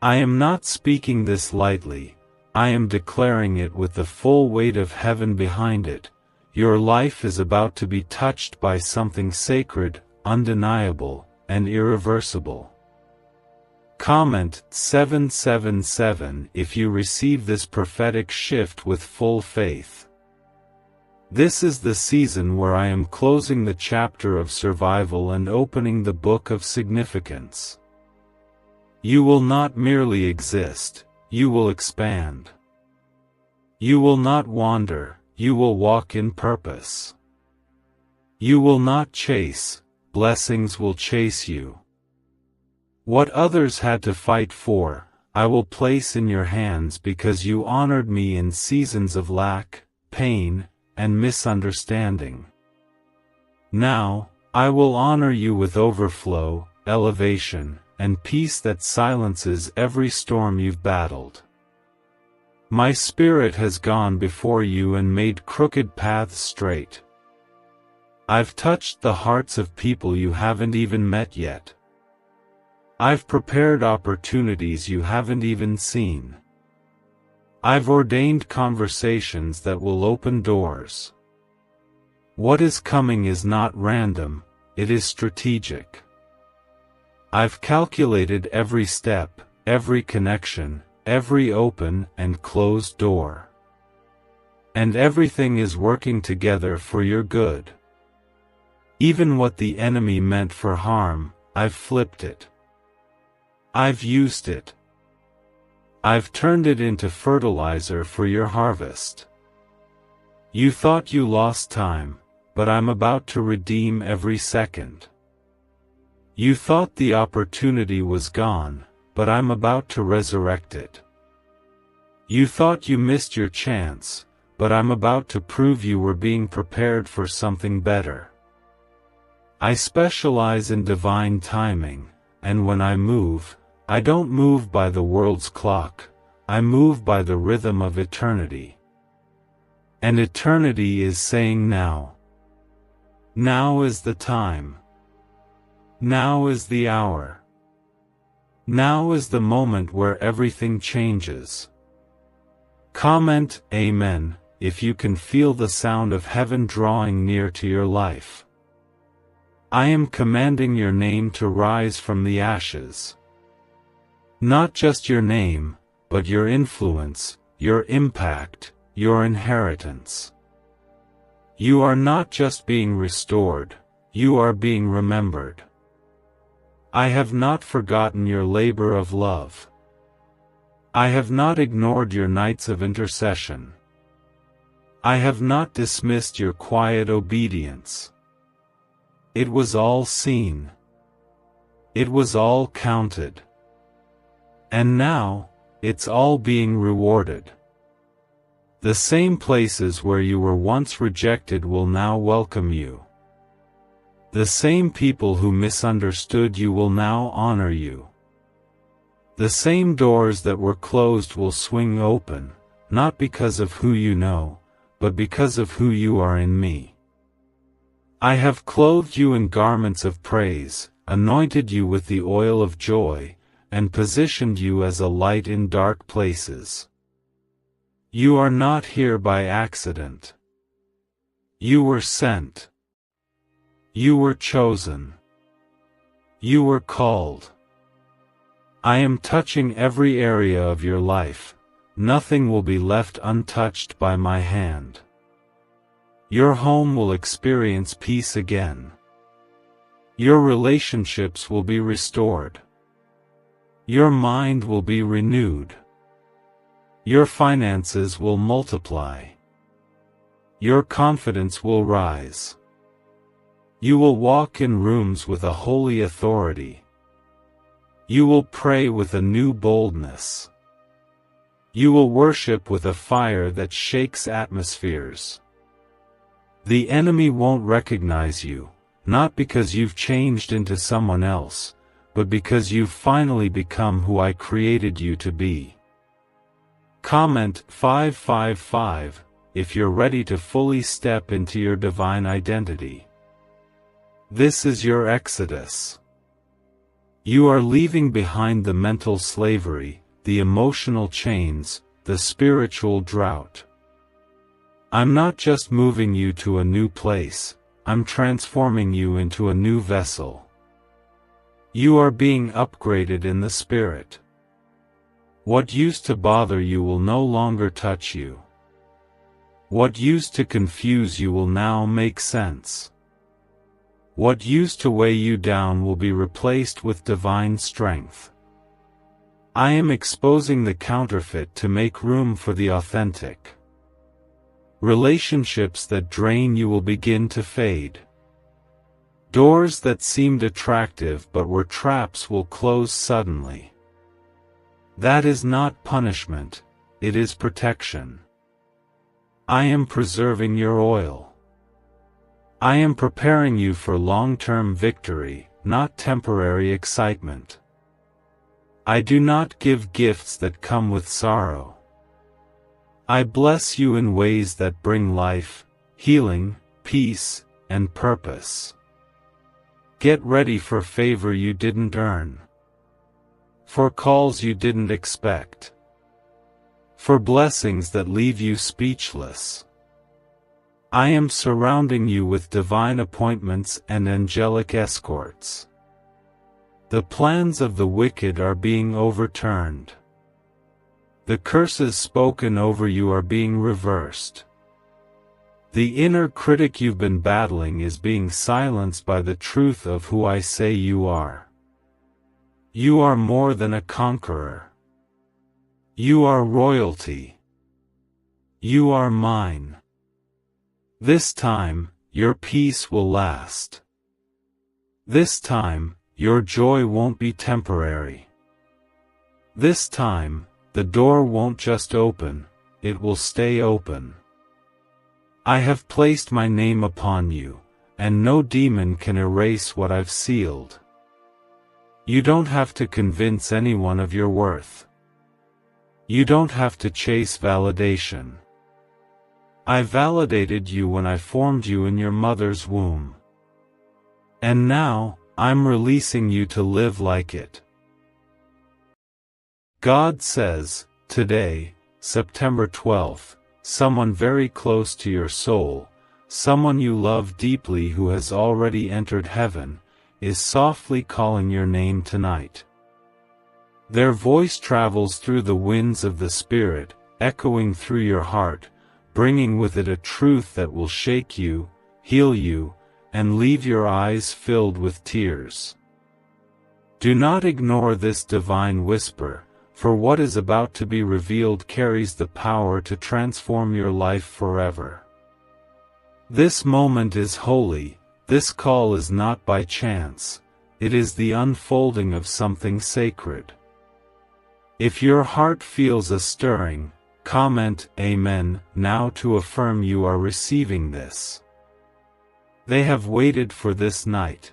I am not speaking this lightly, I am declaring it with the full weight of heaven behind it. Your life is about to be touched by something sacred, undeniable, and irreversible. Comment 777 if you receive this prophetic shift with full faith. This is the season where I am closing the chapter of survival and opening the book of significance. You will not merely exist, you will expand. You will not wander, you will walk in purpose. You will not chase, blessings will chase you. What others had to fight for, I will place in your hands because you honored me in seasons of lack, pain, and misunderstanding. Now, I will honor you with overflow, elevation, and peace that silences every storm you've battled. My Spirit has gone before you and made crooked paths straight. I've touched the hearts of people you haven't even met yet. I've prepared opportunities you haven't even seen. I've ordained conversations that will open doors. What is coming is not random, it is strategic. I've calculated every step, every connection, every open and closed door. And everything is working together for your good. Even what the enemy meant for harm, I've flipped it. I've used it. I've turned it into fertilizer for your harvest. You thought you lost time, but I'm about to redeem every second. You thought the opportunity was gone, but I'm about to resurrect it. You thought you missed your chance, but I'm about to prove you were being prepared for something better. I specialize in divine timing, and when I move, I don't move by the world's clock, I move by the rhythm of eternity. And eternity is saying now. Now is the time. Now is the hour. Now is the moment where everything changes. Comment Amen if you can feel the sound of heaven drawing near to your life. I am commanding your name to rise from the ashes. Not just your name, but your influence, your impact, your inheritance. You are not just being restored, you are being remembered. I have not forgotten your labor of love. I have not ignored your nights of intercession. I have not dismissed your quiet obedience. It was all seen. It was all counted. And now, it's all being rewarded. The same places where you were once rejected will now welcome you. The same people who misunderstood you will now honor you. The same doors that were closed will swing open, not because of who you know, but because of who you are in me. I have clothed you in garments of praise, anointed you with the oil of joy, and positioned you as a light in dark places. You are not here by accident. You were sent. You were chosen. You were called. I am touching every area of your life. Nothing will be left untouched by my hand. Your home will experience peace again. Your relationships will be restored. Your mind will be renewed. Your finances will multiply. Your confidence will rise. You will walk in rooms with a holy authority. You will pray with a new boldness. You will worship with a fire that shakes atmospheres. The enemy won't recognize you, not because you've changed into someone else, but because you've finally become who I created you to be. Comment 555 if you're ready to fully step into your divine identity. This is your exodus. You are leaving behind the mental slavery, the emotional chains, the spiritual drought. I'm not just moving you to a new place, I'm transforming you into a new vessel. You are being upgraded in the spirit. What used to bother you will no longer touch you. What used to confuse you will now make sense. What used to weigh you down will be replaced with divine strength. I am exposing the counterfeit to make room for the authentic. Relationships that drain you will begin to fade. Doors that seemed attractive but were traps will close suddenly. That is not punishment, it is protection. I am preserving your oil. I am preparing you for long-term victory, not temporary excitement. I do not give gifts that come with sorrow. I bless you in ways that bring life, healing, peace, and purpose. Get ready for favor you didn't earn. For calls you didn't expect. For blessings that leave you speechless. I am surrounding you with divine appointments and angelic escorts. The plans of the wicked are being overturned. The curses spoken over you are being reversed. The inner critic you've been battling is being silenced by the truth of who I say you are. You are more than a conqueror. You are royalty. You are mine. This time, your peace will last. This time, your joy won't be temporary. This time, the door won't just open, it will stay open. I have placed my name upon you, and no demon can erase what I've sealed. You don't have to convince anyone of your worth. You don't have to chase validation. I validated you when I formed you in your mother's womb. And now, I'm releasing you to live like it. God says, today, September 12th, someone very close to your soul, someone you love deeply who has already entered heaven, is softly calling your name tonight. Their voice travels through the winds of the Spirit, echoing through your heart, bringing with it a truth that will shake you, heal you, and leave your eyes filled with tears. Do not ignore this divine whisper, for what is about to be revealed carries the power to transform your life forever. This moment is holy, this call is not by chance, it is the unfolding of something sacred. If your heart feels a stirring, comment Amen now to affirm you are receiving this. They have waited for this night.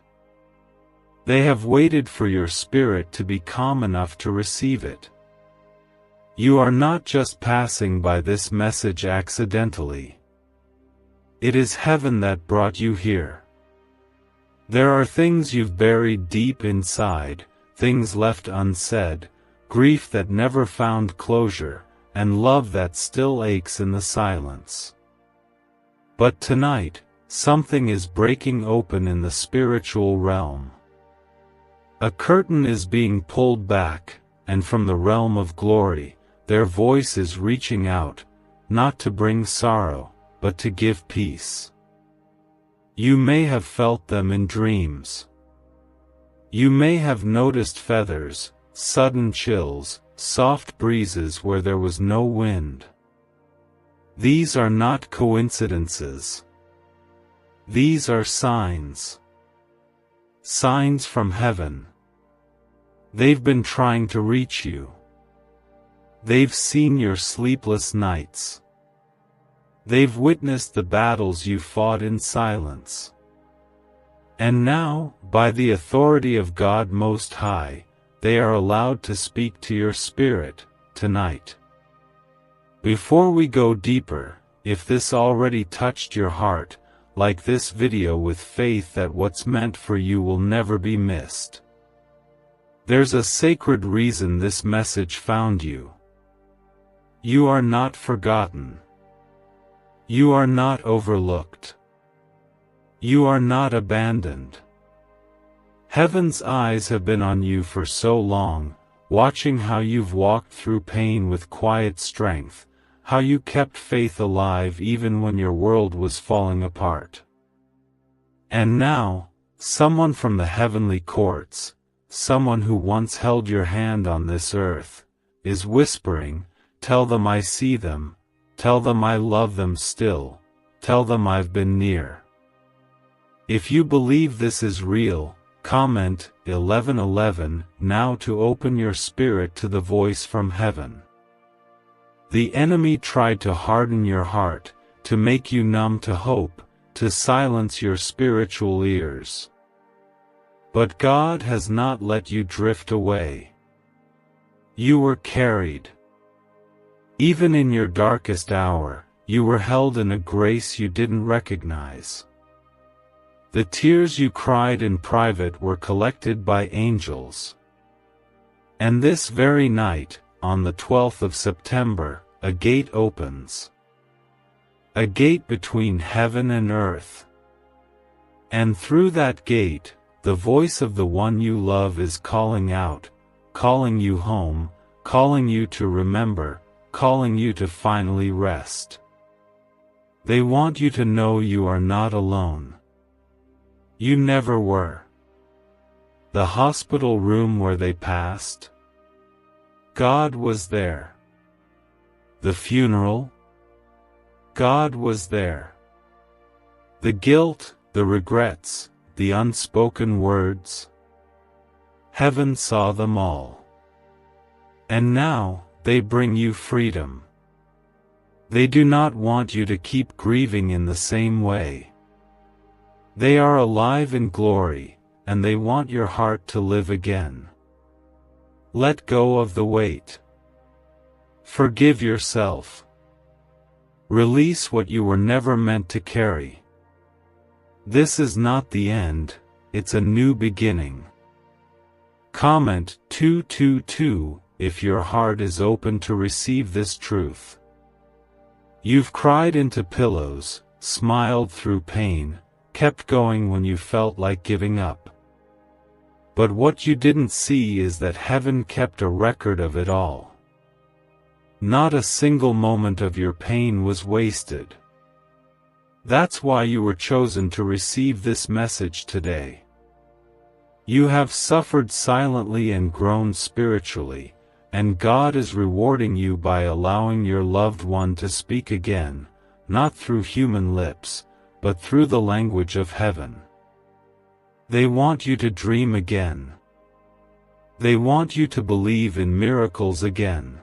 They have waited for your spirit to be calm enough to receive it. You are not just passing by this message accidentally. It is heaven that brought you here. There are things you've buried deep inside, things left unsaid, grief that never found closure, and love that still aches in the silence. But tonight, something is breaking open in the spiritual realm. A curtain is being pulled back, and from the realm of glory, their voice is reaching out, not to bring sorrow, but to give peace. You may have felt them in dreams. You may have noticed feathers, sudden chills, soft breezes where there was no wind. These are not coincidences. These are signs. Signs from heaven. They've been trying to reach you. They've seen your sleepless nights. They've witnessed the battles you fought in silence. And now, by the authority of God Most High, they are allowed to speak to your spirit, tonight. Before we go deeper, if this already touched your heart, like this video with faith that what's meant for you will never be missed. There's a sacred reason this message found you. You are not forgotten. You are not overlooked. You are not abandoned. Heaven's eyes have been on you for so long, watching how you've walked through pain with quiet strength, how you kept faith alive even when your world was falling apart. And now, someone from the heavenly courts, someone who once held your hand on this earth, is whispering, tell them I see them, tell them I love them still, tell them I've been near. If you believe this is real, comment 1111 now to open your spirit to the voice from heaven. The enemy tried to harden your heart, to make you numb to hope, to silence your spiritual ears. But God has not let you drift away. You were carried. Even in your darkest hour, you were held in a grace you didn't recognize. The tears you cried in private were collected by angels. And this very night, on the 12th of September, a gate opens. A gate between heaven and earth. And through that gate, the voice of the one you love is calling out, calling you home, calling you to remember, calling you to finally rest. They want you to know you are not alone. You never were. The hospital room where they passed? God was there. The funeral? God was there. The guilt, the regrets, the unspoken words? Heaven saw them all. And now, they bring you freedom. They do not want you to keep grieving in the same way. They are alive in glory, and they want your heart to live again. Let go of the weight. Forgive yourself. Release what you were never meant to carry. This is not the end, it's a new beginning. Comment 222 if your heart is open to receive this truth. You've cried into pillows, smiled through pain, kept going when you felt like giving up. But what you didn't see is that heaven kept a record of it all. Not a single moment of your pain was wasted. That's why you were chosen to receive this message today. You have suffered silently and grown spiritually, and God is rewarding you by allowing your loved one to speak again, not through human lips, but through the language of heaven. They want you to dream again. They want you to believe in miracles again.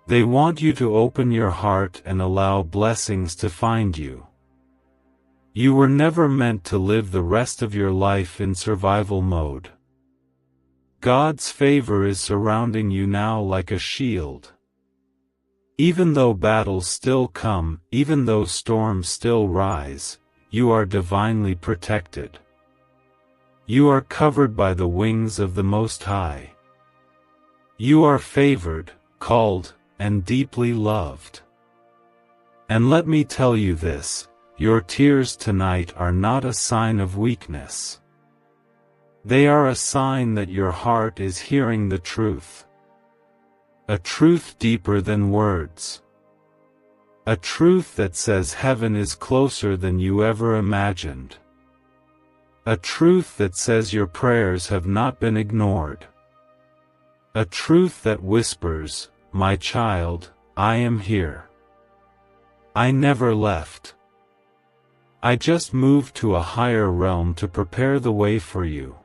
They want you to open your heart and allow blessings to find you. You were never meant to live the rest of your life in survival mode. God's favor is surrounding you now like a shield. Even though battles still come, even though storms still rise, you are divinely protected. You are covered by the wings of the Most High. You are favored, called, and deeply loved. And let me tell you this, your tears tonight are not a sign of weakness. They are a sign that your heart is hearing the truth. A truth deeper than words. A truth that says heaven is closer than you ever imagined. A truth that says your prayers have not been ignored. A truth that whispers, "My child, I am here. I never left. I just moved to a higher realm to prepare the way for you."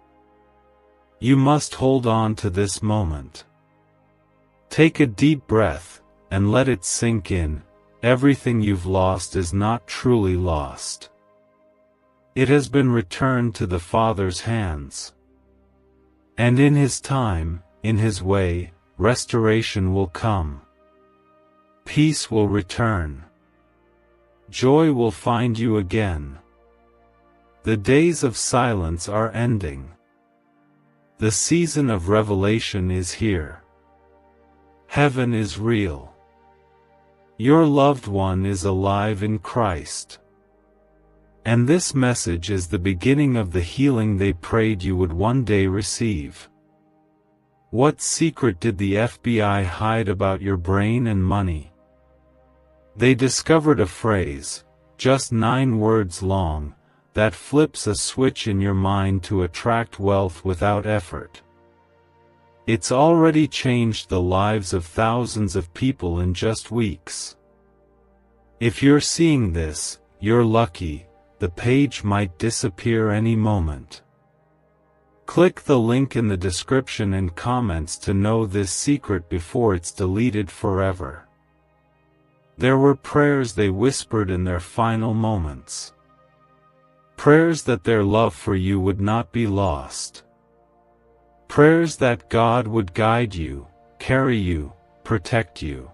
You must hold on to this moment. Take a deep breath, and let it sink in. Everything you've lost is not truly lost. It has been returned to the Father's hands. And in His time, in His way, restoration will come. Peace will return. Joy will find you again. The days of silence are ending. The season of revelation is here. Heaven is real. Your loved one is alive in Christ. And this message is the beginning of the healing they prayed you would one day receive. What secret did the FBI hide about your brain and money? They discovered a phrase, just 9 words long, that flips a switch in your mind to attract wealth without effort. It's already changed the lives of thousands of people in just weeks. If you're seeing this, you're lucky. The page might disappear any moment. Click the link in the description and comments to know this secret before it's deleted forever. There were prayers they whispered in their final moments. Prayers that their love for you would not be lost. Prayers that God would guide you, carry you, protect you.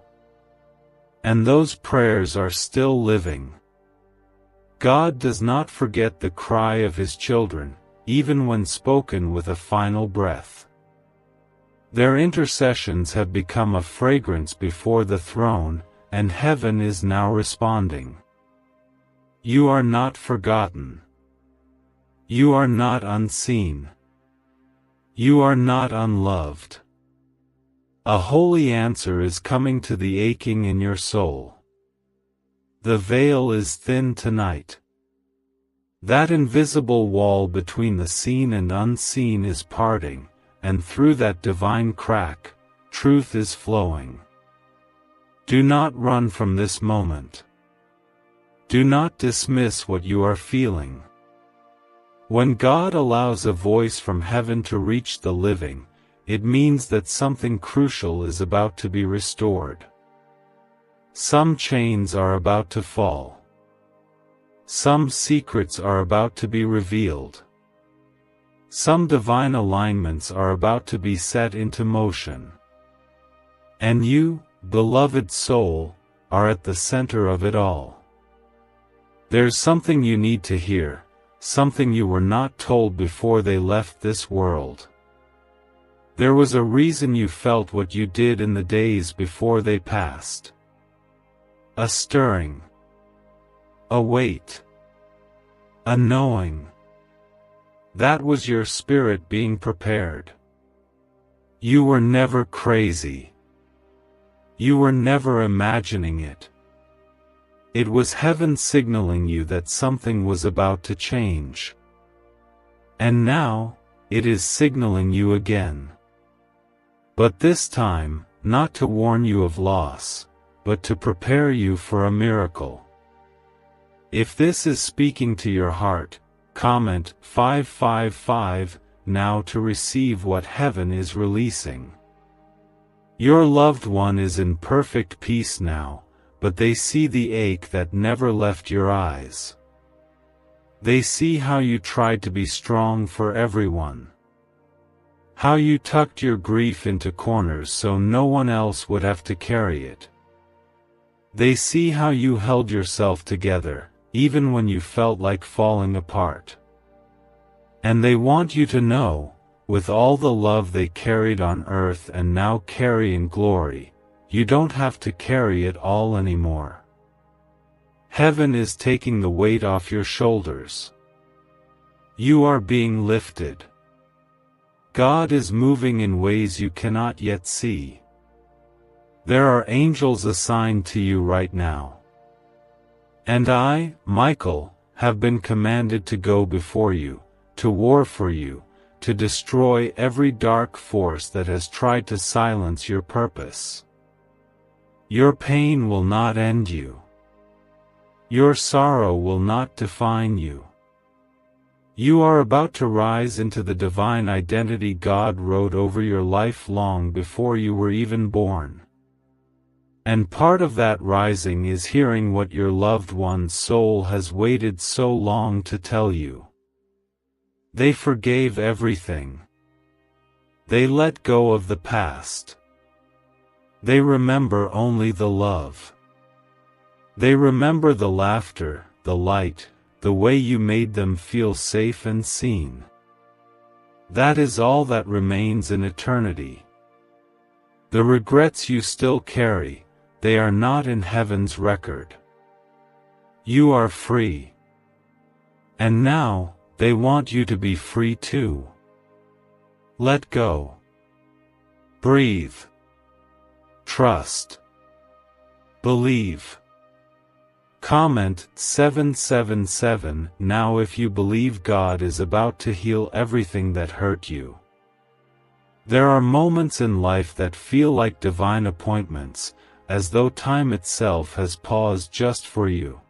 And those prayers are still living. God does not forget the cry of His children, even when spoken with a final breath. Their intercessions have become a fragrance before the throne, and heaven is now responding. You are not forgotten. You are not unseen. You are not unloved. A holy answer is coming to the aching in your soul. The veil is thin tonight. That invisible wall between the seen and unseen is parting, and through that divine crack, truth is flowing. Do not run from this moment. Do not dismiss what you are feeling. When God allows a voice from heaven to reach the living, it means that something crucial is about to be restored. Some chains are about to fall. Some secrets are about to be revealed. Some divine alignments are about to be set into motion. And you, beloved soul, are at the center of it all. There's something you need to hear, something you were not told before they left this world. There was a reason you felt what you did in the days before they passed. A stirring. A weight. A knowing. That was your spirit being prepared. You were never crazy. You were never imagining it. It was heaven signaling you that something was about to change. And now, it is signaling you again. But this time, not to warn you of loss, but to prepare you for a miracle. If this is speaking to your heart, comment 555 now to receive what heaven is releasing. Your loved one is in perfect peace now, but they see the ache that never left your eyes. They see how you tried to be strong for everyone. How you tucked your grief into corners so no one else would have to carry it. They see how you held yourself together, even when you felt like falling apart. And they want you to know, with all the love they carried on earth and now carry in glory, you don't have to carry it all anymore. Heaven is taking the weight off your shoulders. You are being lifted. God is moving in ways you cannot yet see. There are angels assigned to you right now. And I, Michael, have been commanded to go before you, to war for you, to destroy every dark force that has tried to silence your purpose. Your pain will not end you. Your sorrow will not define you. You are about to rise into the divine identity God wrote over your life long before you were even born. And part of that rising is hearing what your loved one's soul has waited so long to tell you. They forgave everything. They let go of the past. They remember only the love. They remember the laughter, the light, the way you made them feel safe and seen. That is all that remains in eternity. The regrets you still carry, they are not in heaven's record. You are free. And now, they want you to be free too. Let go. Breathe. Trust. Believe. Comment 777 now if you believe God is about to heal everything that hurt you. There are moments in life that feel like divine appointments, as though time itself has paused just for you.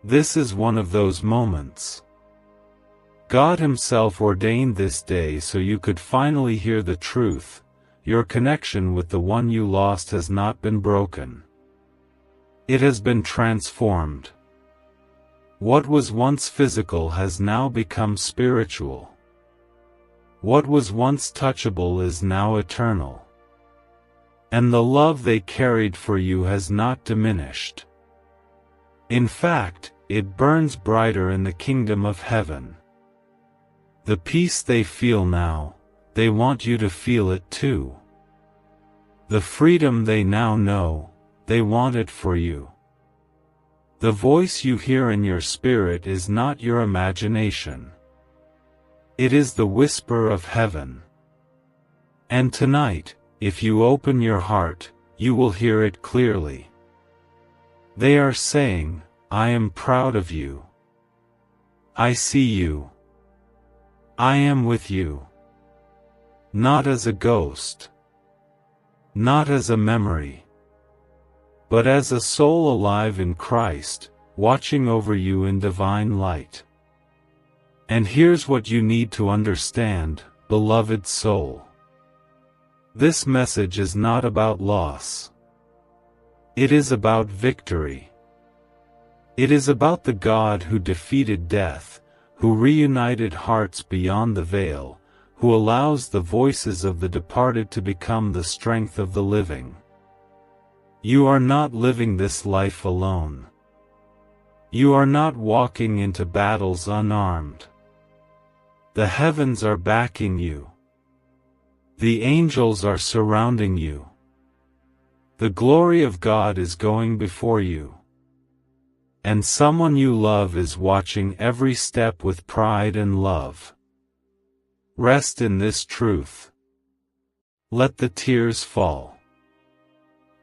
This is one of those moments. God Himself ordained this day so you could finally hear the truth. Your connection with the one you lost has not been broken. It has been transformed. What was once physical has now become spiritual. What was once touchable is now eternal. And the love they carried for you has not diminished. In fact, it burns brighter in the kingdom of heaven. The peace they feel now, they want you to feel it too. The freedom they now know, they want it for you. The voice you hear in your spirit is not your imagination. It is the whisper of heaven. And tonight, if you open your heart, you will hear it clearly. They are saying, I am proud of you. I see you. I am with you. Not as a ghost. Not as a memory. But as a soul alive in Christ, watching over you in divine light. And here's what you need to understand, beloved soul. This message is not about loss. It is about victory. It is about the God who defeated death, who reunited hearts beyond the veil, who allows the voices of the departed to become the strength of the living. You are not living this life alone. You are not walking into battles unarmed. The heavens are backing you. The angels are surrounding you. The glory of God is going before you. And someone you love is watching every step with pride and love. Rest in this truth. Let the tears fall.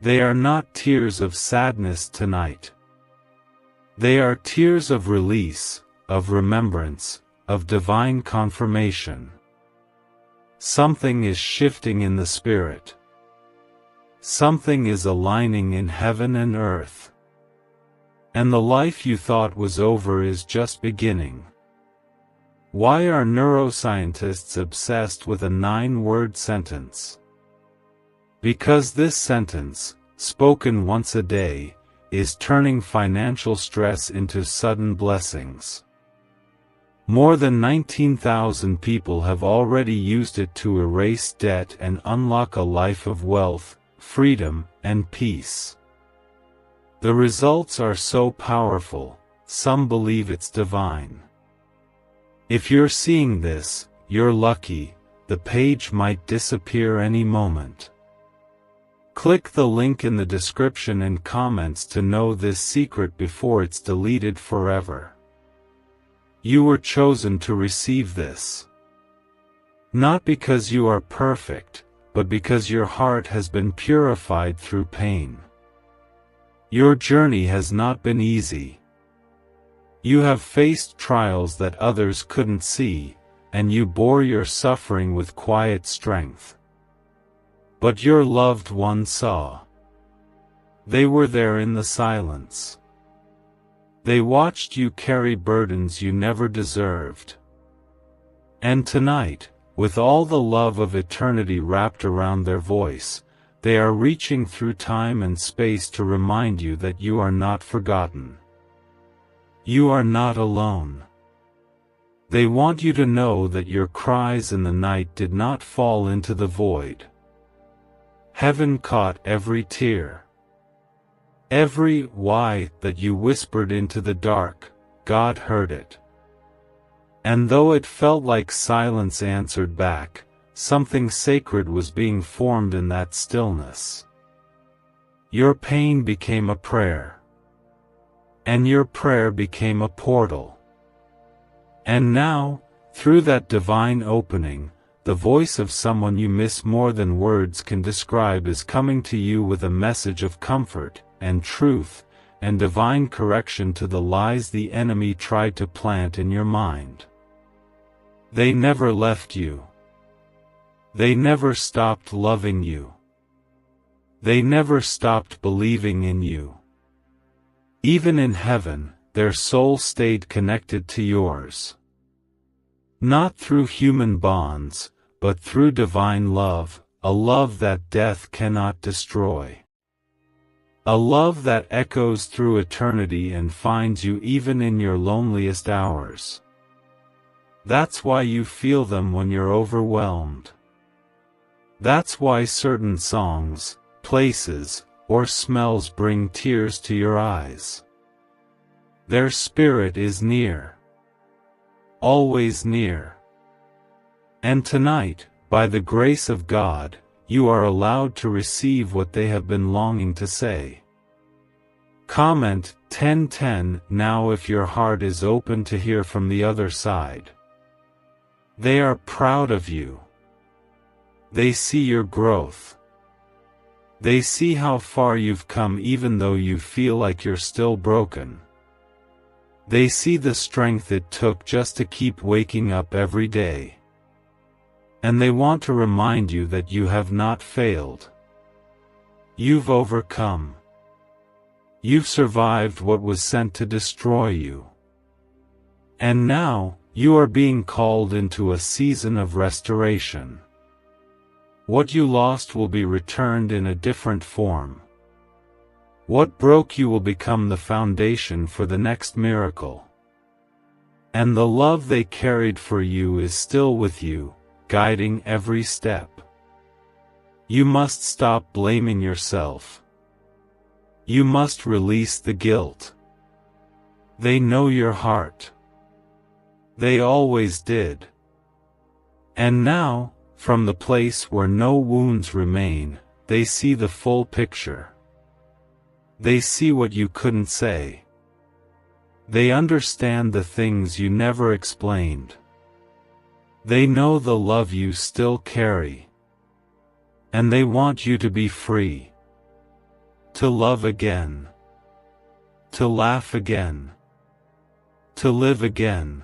They are not tears of sadness tonight. They are tears of release, of remembrance, of divine confirmation. Something is shifting in the spirit. Something is aligning in heaven and earth. And the life you thought was over is just beginning. Why are neuroscientists obsessed with a 9-word sentence? Because this sentence, spoken once a day, is turning financial stress into sudden blessings. More than 19,000 people have already used it to erase debt and unlock a life of wealth, freedom, and peace. The results are so powerful, some believe it's divine. If you're seeing this, you're lucky, the page might disappear any moment. Click the link in the description and comments to know this secret before it's deleted forever. You were chosen to receive this. Not because you are perfect, but because your heart has been purified through pain. Your journey has not been easy. You have faced trials that others couldn't see, and you bore your suffering with quiet strength. But your loved one saw. They were there in the silence. They watched you carry burdens you never deserved. And tonight, with all the love of eternity wrapped around their voice, they are reaching through time and space to remind you that you are not forgotten. You are not alone. They want you to know that your cries in the night did not fall into the void. Heaven caught every tear. Every why that you whispered into the dark, God heard it. And though it felt like silence answered back, something sacred was being formed in that stillness. Your pain became a prayer. And your prayer became a portal. And now, through that divine opening, the voice of someone you miss more than words can describe is coming to you with a message of comfort, and truth, and divine correction to the lies the enemy tried to plant in your mind. They never left you. They never stopped loving you. They never stopped believing in you. Even in heaven, their soul stayed connected to yours. Not through human bonds, but through divine love, a love that death cannot destroy. A love that echoes through eternity and finds you even in your loneliest hours. That's why you feel them when you're overwhelmed. That's why certain songs, places, or smells bring tears to your eyes. Their spirit is near. Always near. And tonight, by the grace of God, you are allowed to receive what they have been longing to say. Comment 1010 now if your heart is open to hear from the other side. They are proud of you. They see your growth. They see how far you've come even though you feel like you're still broken. They see the strength it took just to keep waking up every day. And they want to remind you that you have not failed. You've overcome. You've survived what was sent to destroy you. And now, you are being called into a season of restoration. What you lost will be returned in a different form. What broke you will become the foundation for the next miracle. And the love they carried for you is still with you, guiding every step. You must stop blaming yourself. You must release the guilt. They know your heart. They always did. And now, from the place where no wounds remain, they see the full picture. They see what you couldn't say. They understand the things you never explained. They know the love you still carry. And they want you to be free. To love again. To laugh again. To live again.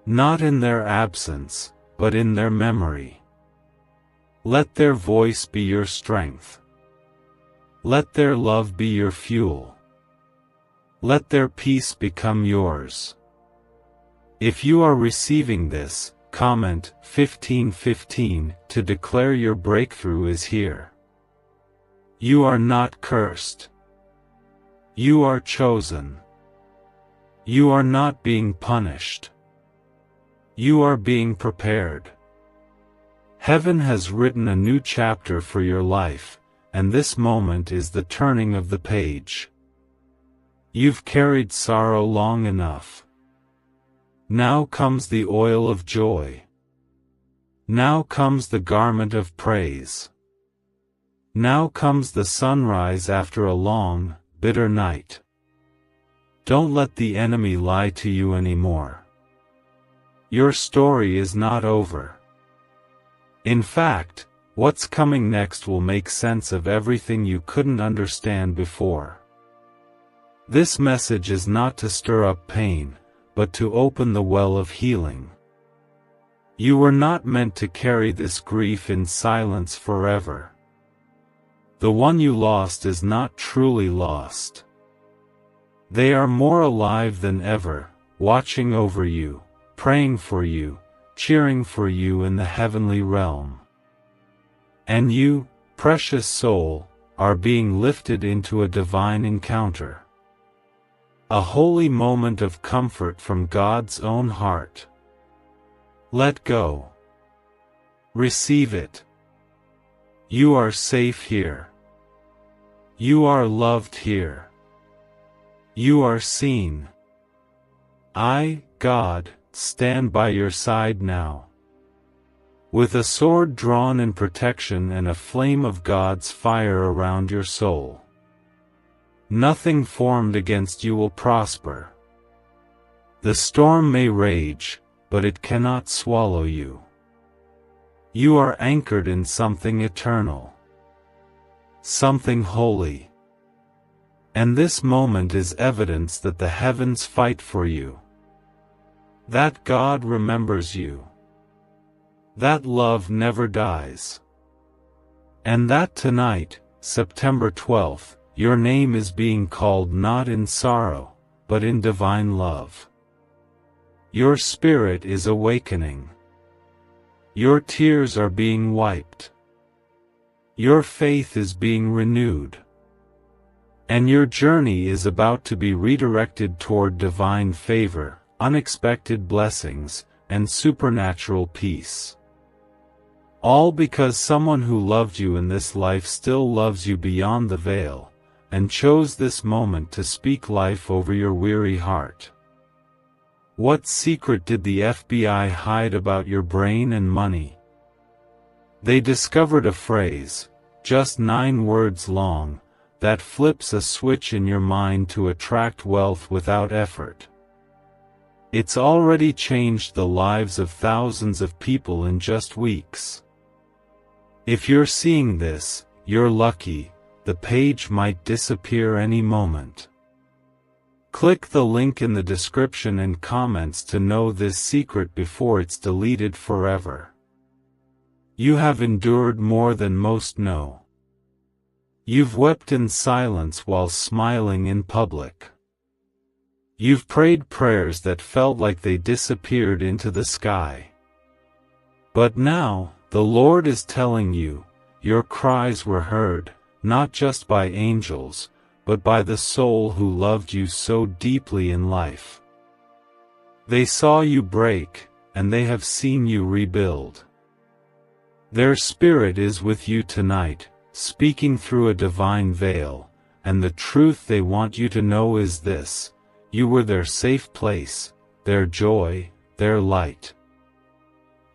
Not in their absence, but in their memory. Let their voice be your strength. Let their love be your fuel. Let their peace become yours. If you are receiving this, comment 1515 to declare your breakthrough is here. You are not cursed. You are chosen. You are not being punished. You are being prepared. Heaven has written a new chapter for your life, and this moment is the turning of the page. You've carried sorrow long enough. Now comes the oil of joy. Now comes the garment of praise. Now comes the sunrise after a long, bitter night. Don't let the enemy lie to you anymore. Your story is not over. In fact, what's coming next will make sense of everything you couldn't understand before. This message is not to stir up pain, but to open the well of healing. You were not meant to carry this grief in silence forever. The one you lost is not truly lost. They are more alive than ever, watching over you, praying for you, cheering for you in the heavenly realm. And you, precious soul, are being lifted into a divine encounter. A holy moment of comfort from God's own heart. Let go. Receive it. You are safe here. You are loved here. You are seen. I, God, stand by your side now. With a sword drawn in protection and a flame of God's fire around your soul. Nothing formed against you will prosper. The storm may rage, but it cannot swallow you. You are anchored in something eternal. Something holy. And this moment is evidence that the heavens fight for you. That God remembers you. That love never dies. And that tonight, September 12th, your name is being called not in sorrow, but in divine love. Your spirit is awakening. Your tears are being wiped. Your faith is being renewed. And your journey is about to be redirected toward divine favor, unexpected blessings, and supernatural peace. All because someone who loved you in this life still loves you beyond the veil, and chose this moment to speak life over your weary heart. What secret did the FBI hide about your brain and money? They discovered a phrase, just 9 words long, that flips a switch in your mind to attract wealth without effort. It's already changed the lives of thousands of people in just weeks. If you're seeing this, you're lucky. The page might disappear any moment. Click the link in the description and comments to know this secret before it's deleted forever. You have endured more than most know. You've wept in silence while smiling in public. You've prayed prayers that felt like they disappeared into the sky. But now, the Lord is telling you, your cries were heard, not just by angels, but by the soul who loved you so deeply in life. They saw you break, and they have seen you rebuild. Their spirit is with you tonight, speaking through a divine veil, and the truth they want you to know is this: you were their safe place, their joy, their light.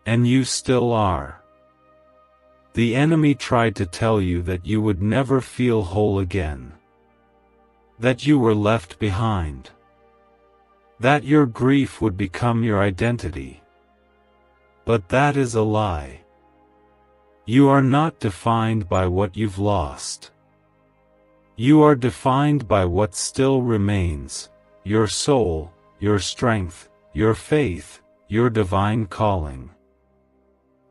And you still are. The enemy tried to tell you that you would never feel whole again. That you were left behind. That your grief would become your identity. But that is a lie. You are not defined by what you've lost. You are defined by what still remains: your soul, your strength, your faith, your divine calling.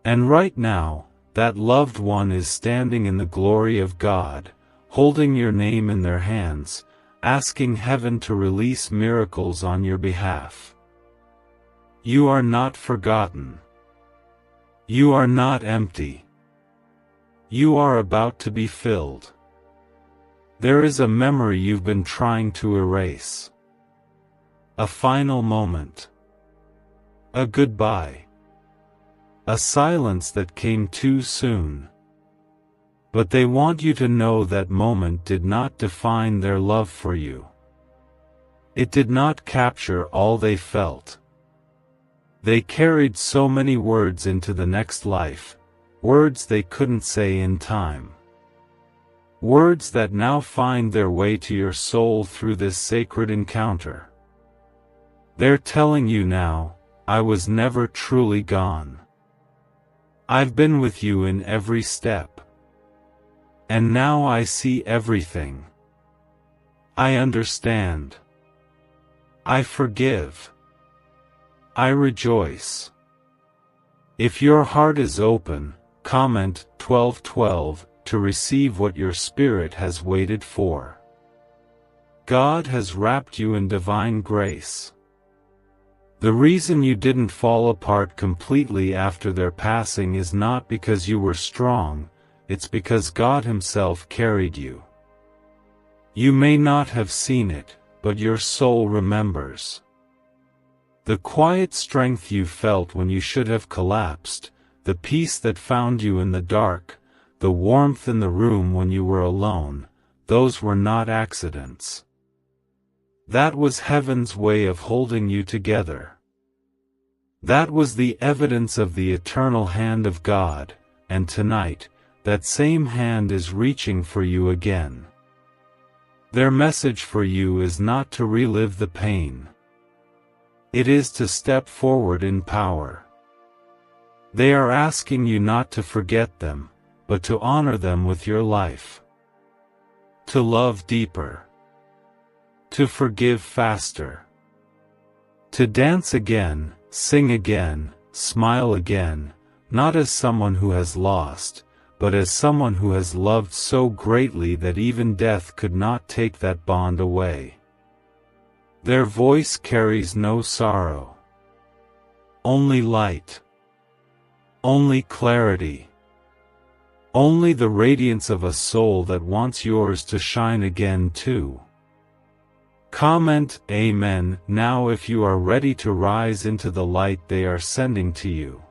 And right now, that loved one is standing in the glory of God, holding your name in their hands, asking heaven to release miracles on your behalf. You are not forgotten. You are not empty. You are about to be filled. There is a memory you've been trying to erase. A final moment. A goodbye. A silence that came too soon. But they want you to know that moment did not define their love for you. It did not capture all they felt. They carried so many words into the next life, words they couldn't say in time. Words that now find their way to your soul through this sacred encounter. They're telling you now, I was never truly gone. I've been with you in every step. And now I see everything. I understand. I forgive. I rejoice. If your heart is open, comment 1212 to receive what your spirit has waited for. God has wrapped you in divine grace. The reason you didn't fall apart completely after their passing is not because you were strong, it's because God Himself carried you. You may not have seen it, but your soul remembers. The quiet strength you felt when you should have collapsed, the peace that found you in the dark, the warmth in the room when you were alone, those were not accidents. That was heaven's way of holding you together. That was the evidence of the eternal hand of God, and tonight, that same hand is reaching for you again. Their message for you is not to relive the pain. It is to step forward in power. They are asking you not to forget them, but to honor them with your life. To love deeper. To forgive faster. To dance again, sing again, smile again, not as someone who has lost, but as someone who has loved so greatly that even death could not take that bond away. Their voice carries no sorrow. Only light. Only clarity. Only the radiance of a soul that wants yours to shine again too. Comment Amen now if you are ready to rise into the light they are sending to you.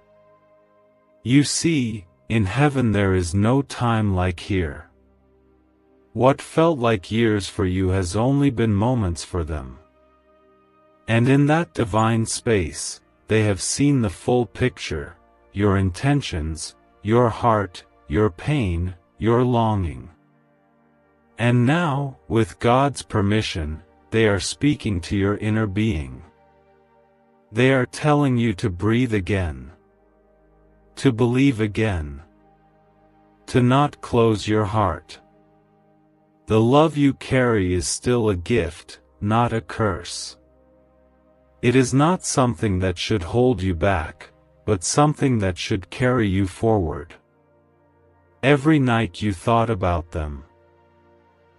You see, in heaven there is no time like here. What felt like years for you has only been moments for them. And in that divine space, they have seen the full picture, your intentions, your heart, your pain, your longing. And now, with God's permission, they are speaking to your inner being. They are telling you to breathe again, to believe again, to not close your heart. The love you carry is still a gift, not a curse. It is not something that should hold you back, but something that should carry you forward. Every night you thought about them.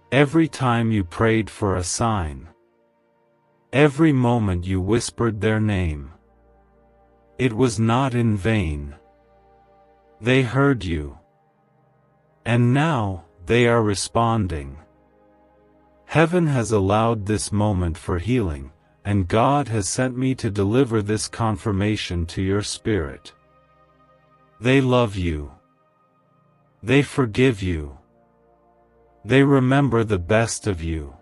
Every time you prayed for a sign. Every moment you whispered their name. It was not in vain. They heard you. And now, they are responding. Heaven has allowed this moment for healing, and God has sent me to deliver this confirmation to your spirit. They love you. They forgive you. They remember the best of you.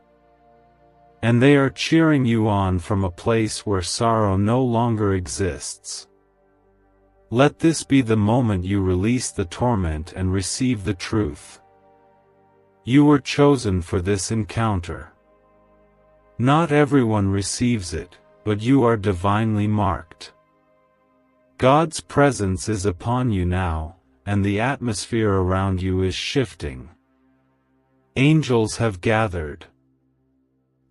And they are cheering you on from a place where sorrow no longer exists. Let this be the moment you release the torment and receive the truth. You were chosen for this encounter. Not everyone receives it, but you are divinely marked. God's presence is upon you now, and the atmosphere around you is shifting. Angels have gathered.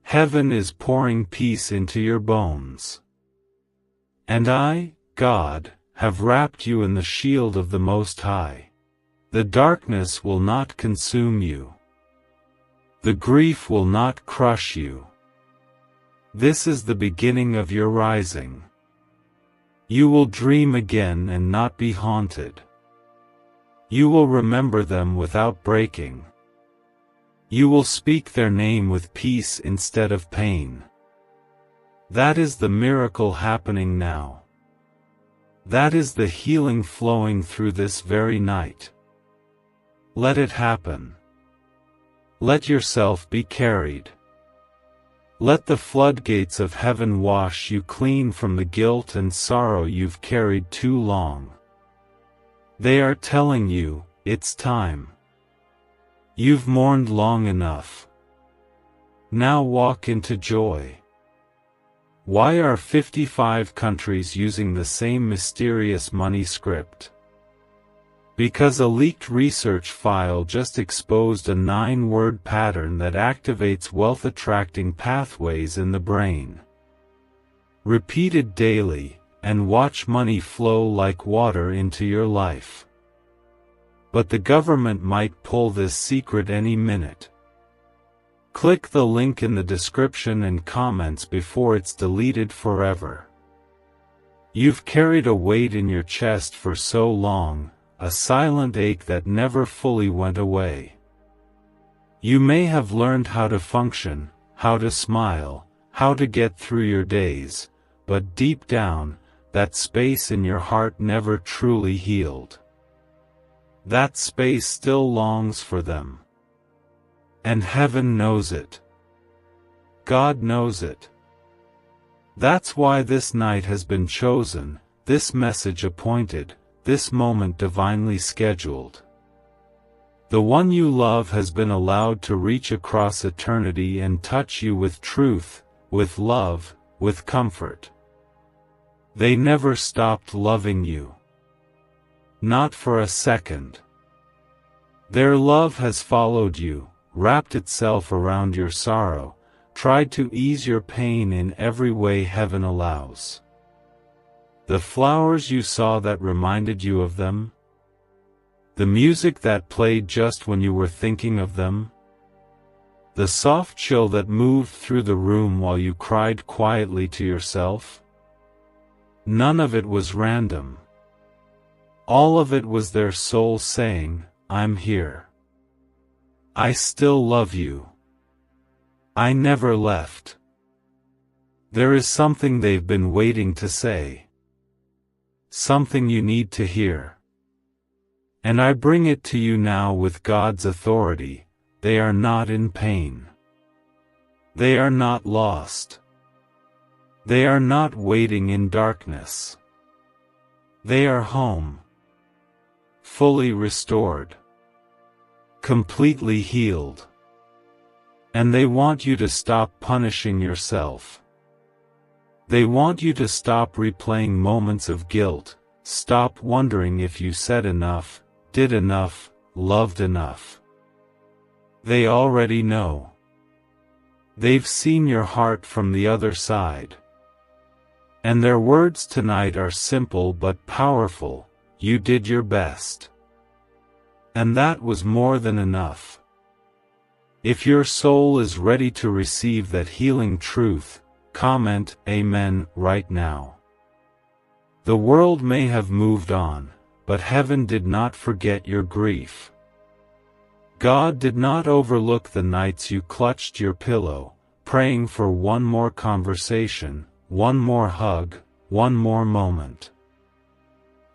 Heaven is pouring peace into your bones. And I, God, have wrapped you in the shield of the Most High. The darkness will not consume you. The grief will not crush you. This is the beginning of your rising. You will dream again and not be haunted. You will remember them without breaking. You will speak their name with peace instead of pain. That is the miracle happening now. That is the healing flowing through this very night. Let it happen. Let yourself be carried. Let the floodgates of heaven wash you clean from the guilt and sorrow you've carried too long. They are telling you, it's time. You've mourned long enough. Now walk into joy. Why are 55 countries using the same mysterious money script? Because a leaked research file just exposed a 9-word pattern that activates wealth-attracting pathways in the brain. Repeat it daily, and watch money flow like water into your life. But the government might pull this secret any minute. Click the link in the description and comments before it's deleted forever. You've carried a weight in your chest for so long, a silent ache that never fully went away. You may have learned how to function, how to smile, how to get through your days, but deep down, that space in your heart never truly healed. That space still longs for them. And heaven knows it. God knows it. That's why this night has been chosen, this message appointed, this moment divinely scheduled. The one you love has been allowed to reach across eternity and touch you with truth, with love, with comfort. They never stopped loving you. Not for a second. Their love has followed you, wrapped itself around your sorrow, tried to ease your pain in every way heaven allows. The flowers you saw that reminded you of them? The music that played just when you were thinking of them? The soft chill that moved through the room while you cried quietly to yourself? None of it was random. All of it was their soul saying, I'm here. I still love you. I never left. There is something they've been waiting to say. Something you need to hear. And I bring it to you now with God's authority. They are not in pain. They are not lost. They are not waiting in darkness. They are home. Fully restored. Completely healed. And they want you to stop punishing yourself. They want you to stop replaying moments of guilt, stop wondering if you said enough, did enough, loved enough. They already know. They've seen your heart from the other side. And their words tonight are simple but powerful. You did your best. And that was more than enough. If your soul is ready to receive that healing truth, comment Amen right now. The world may have moved on, but heaven did not forget your grief. God did not overlook the nights you clutched your pillow, praying for one more conversation, one more hug, one more moment.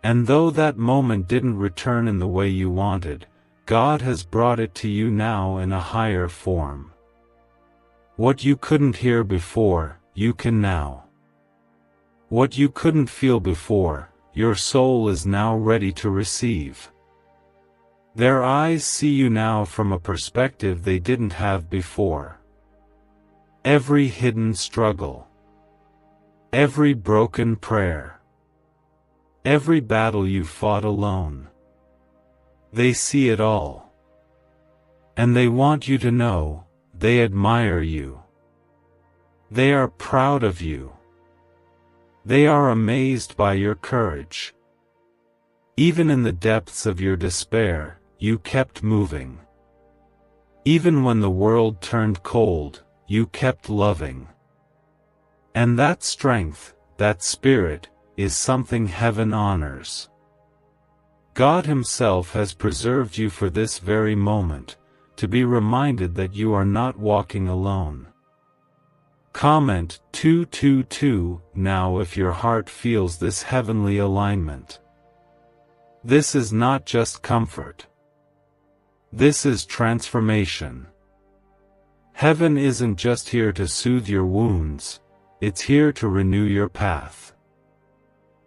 And though that moment didn't return in the way you wanted, God has brought it to you now in a higher form. What you couldn't hear before, you can now. What you couldn't feel before, your soul is now ready to receive. Their eyes see you now from a perspective they didn't have before. Every hidden struggle. Every broken prayer. Every battle you fought alone. They see it all. And they want you to know, they admire you. They are proud of you. They are amazed by your courage. Even in the depths of your despair, you kept moving. Even when the world turned cold, you kept loving. And that strength, that spirit, is something heaven honors. God Himself has preserved you for this very moment, to be reminded that you are not walking alone. Comment 222 now if your heart feels this heavenly alignment. This is not just comfort. This is transformation. Heaven isn't just here to soothe your wounds, it's here to renew your path.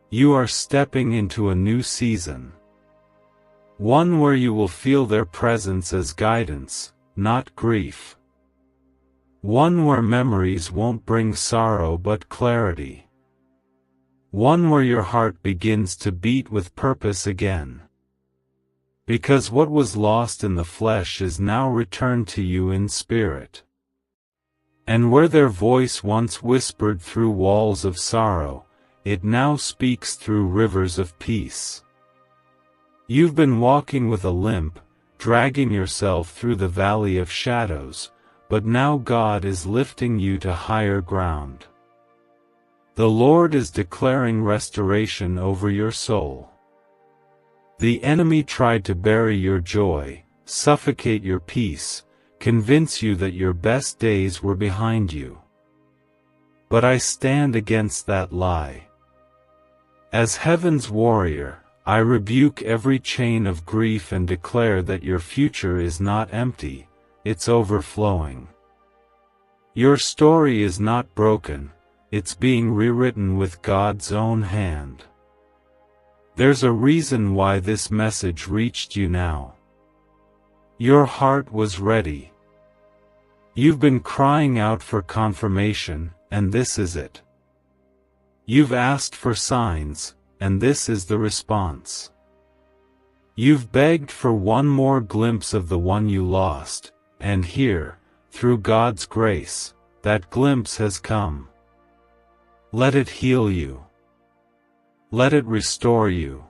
You are stepping into a new season. One where you will feel their presence as guidance, not grief. One where memories won't bring sorrow but clarity. One where your heart begins to beat with purpose again. Because what was lost in the flesh is now returned to you in spirit. And where their voice once whispered through walls of sorrow, it now speaks through rivers of peace. You've been walking with a limp, dragging yourself through the valley of shadows, but now God is lifting you to higher ground. The Lord is declaring restoration over your soul. The enemy tried to bury your joy, suffocate your peace, convince you that your best days were behind you. But I stand against that lie. As heaven's warrior, I rebuke every chain of grief and declare that your future is not empty, it's overflowing. Your story is not broken, it's being rewritten with God's own hand. There's a reason why this message reached you now. Your heart was ready. You've been crying out for confirmation, and this is it. You've asked for signs, and this is the response. You've begged for one more glimpse of the one you lost, and here, through God's grace, that glimpse has come. Let it heal you. Let it restore you.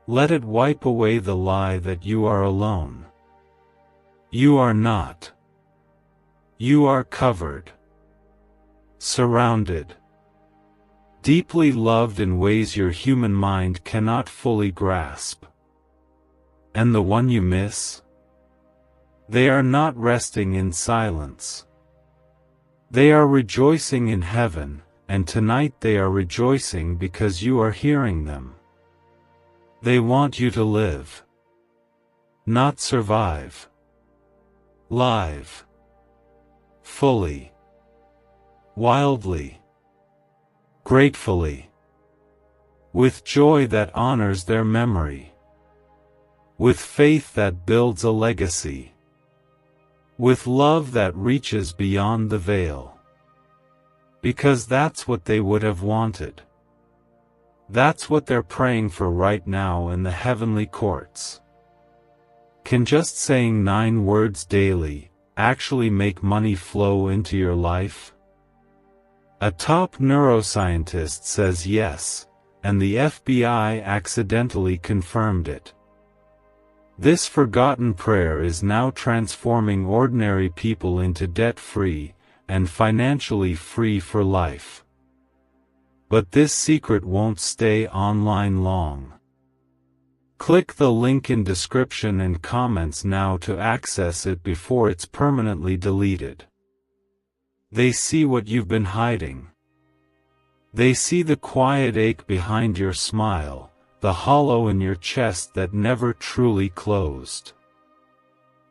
Let it wipe away the lie that you are alone. You are not. You are covered. Surrounded. Deeply loved in ways your human mind cannot fully grasp. And the one you miss? They are not resting in silence. They are rejoicing in heaven, and tonight they are rejoicing because you are hearing them. They want you to live. Not survive. Live. Fully. Wildly. Gratefully. With joy that honors their memory. With faith that builds a legacy. With love that reaches beyond the veil. Because that's what they would have wanted. That's what they're praying for right now in the heavenly courts. Can just saying 9 words daily actually make money flow into your life? A top neuroscientist says yes, and the FBI accidentally confirmed it. This forgotten prayer is now transforming ordinary people into debt-free and financially free for life. But this secret won't stay online long. Click the link in description and comments now to access it before it's permanently deleted. They see what you've been hiding. They see the quiet ache behind your smile, the hollow in your chest that never truly closed.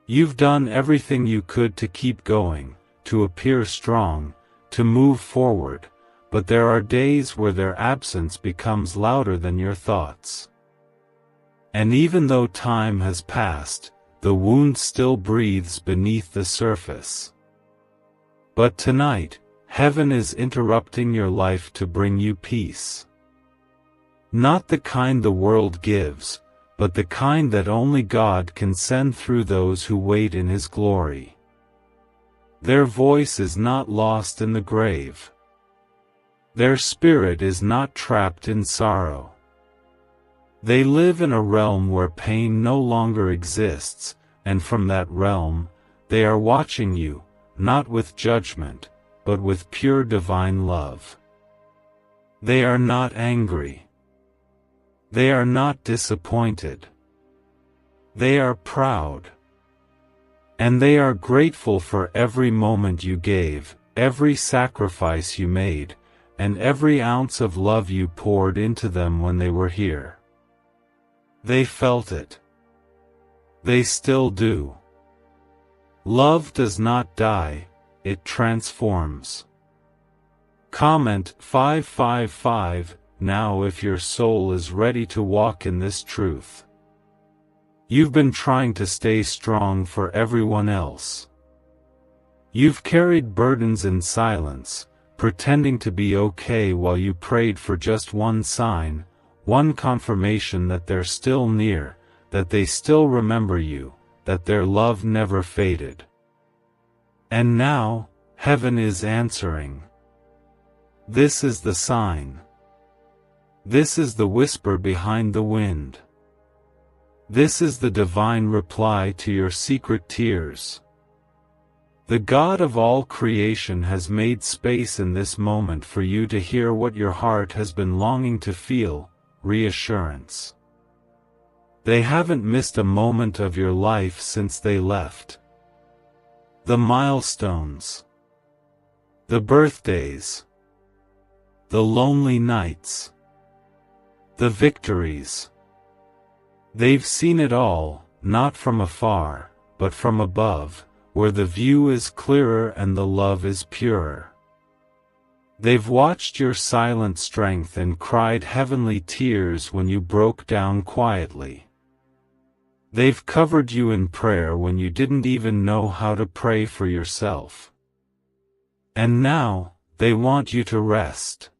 You've done everything you could to keep going, to appear strong, to move forward, but there are days where their absence becomes louder than your thoughts. And even though time has passed, the wound still breathes beneath the surface. But tonight, heaven is interrupting your life to bring you peace. Not the kind the world gives, but the kind that only God can send through those who wait in His glory. Their voice is not lost in the grave. Their spirit is not trapped in sorrow. They live in a realm where pain no longer exists, and from that realm, they are watching you, not with judgment, but with pure divine love. They are not angry. They are not disappointed. They are proud. And they are grateful for every moment you gave, every sacrifice you made, and every ounce of love you poured into them when they were here. They felt it. They still do. Love does not die, it transforms. Comment 555 now if your soul is ready to walk in this truth. You've been trying to stay strong for everyone else. You've carried burdens in silence, pretending to be okay while you prayed for just one sign, one confirmation that they're still near, that they still remember you, that their love never faded. And now, heaven is answering. This is the sign. This is the whisper behind the wind. This is the divine reply to your secret tears. The God of all creation has made space in this moment for you to hear what your heart has been longing to feel, reassurance. They haven't missed a moment of your life since they left. The milestones. The birthdays. The lonely nights. The victories. They've seen it all, not from afar, but from above, where the view is clearer and the love is purer. They've watched your silent strength and cried heavenly tears when you broke down quietly. They've covered you in prayer when you didn't even know how to pray for yourself. And now, they want you to rest.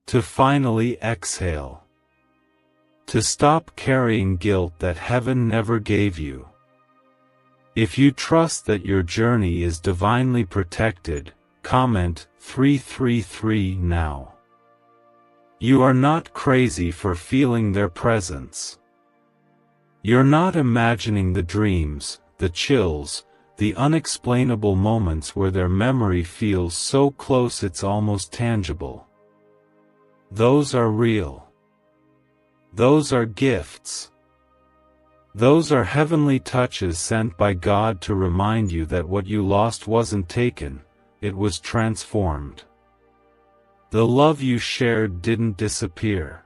To finally exhale. To stop carrying guilt that heaven never gave you. If you trust that your journey is divinely protected, comment 333 now. You are not crazy for feeling their presence. You're not imagining the dreams, the chills, the unexplainable moments where their memory feels so close it's almost tangible. Those are real. Those are gifts. Those are heavenly touches sent by God to remind you that what you lost wasn't taken, it was transformed. The love you shared didn't disappear.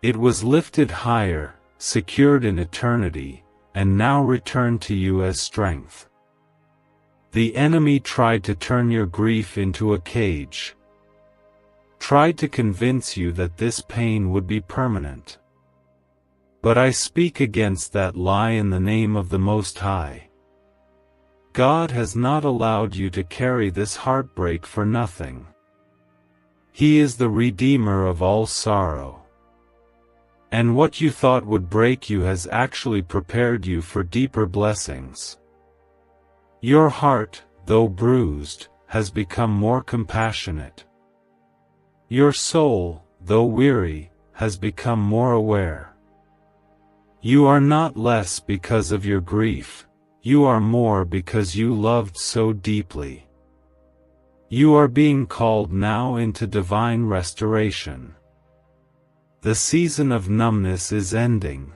It was lifted higher, secured in eternity, and now returned to you as strength. The enemy tried to turn your grief into a cage. Tried to convince you that this pain would be permanent. But I speak against that lie in the name of the Most High. God has not allowed you to carry this heartbreak for nothing. He is the Redeemer of all sorrow. And what you thought would break you has actually prepared you for deeper blessings. Your heart, though bruised, has become more compassionate. Your soul, though weary, has become more aware. You are not less because of your grief, you are more because you loved so deeply. You are being called now into divine restoration. The season of numbness is ending.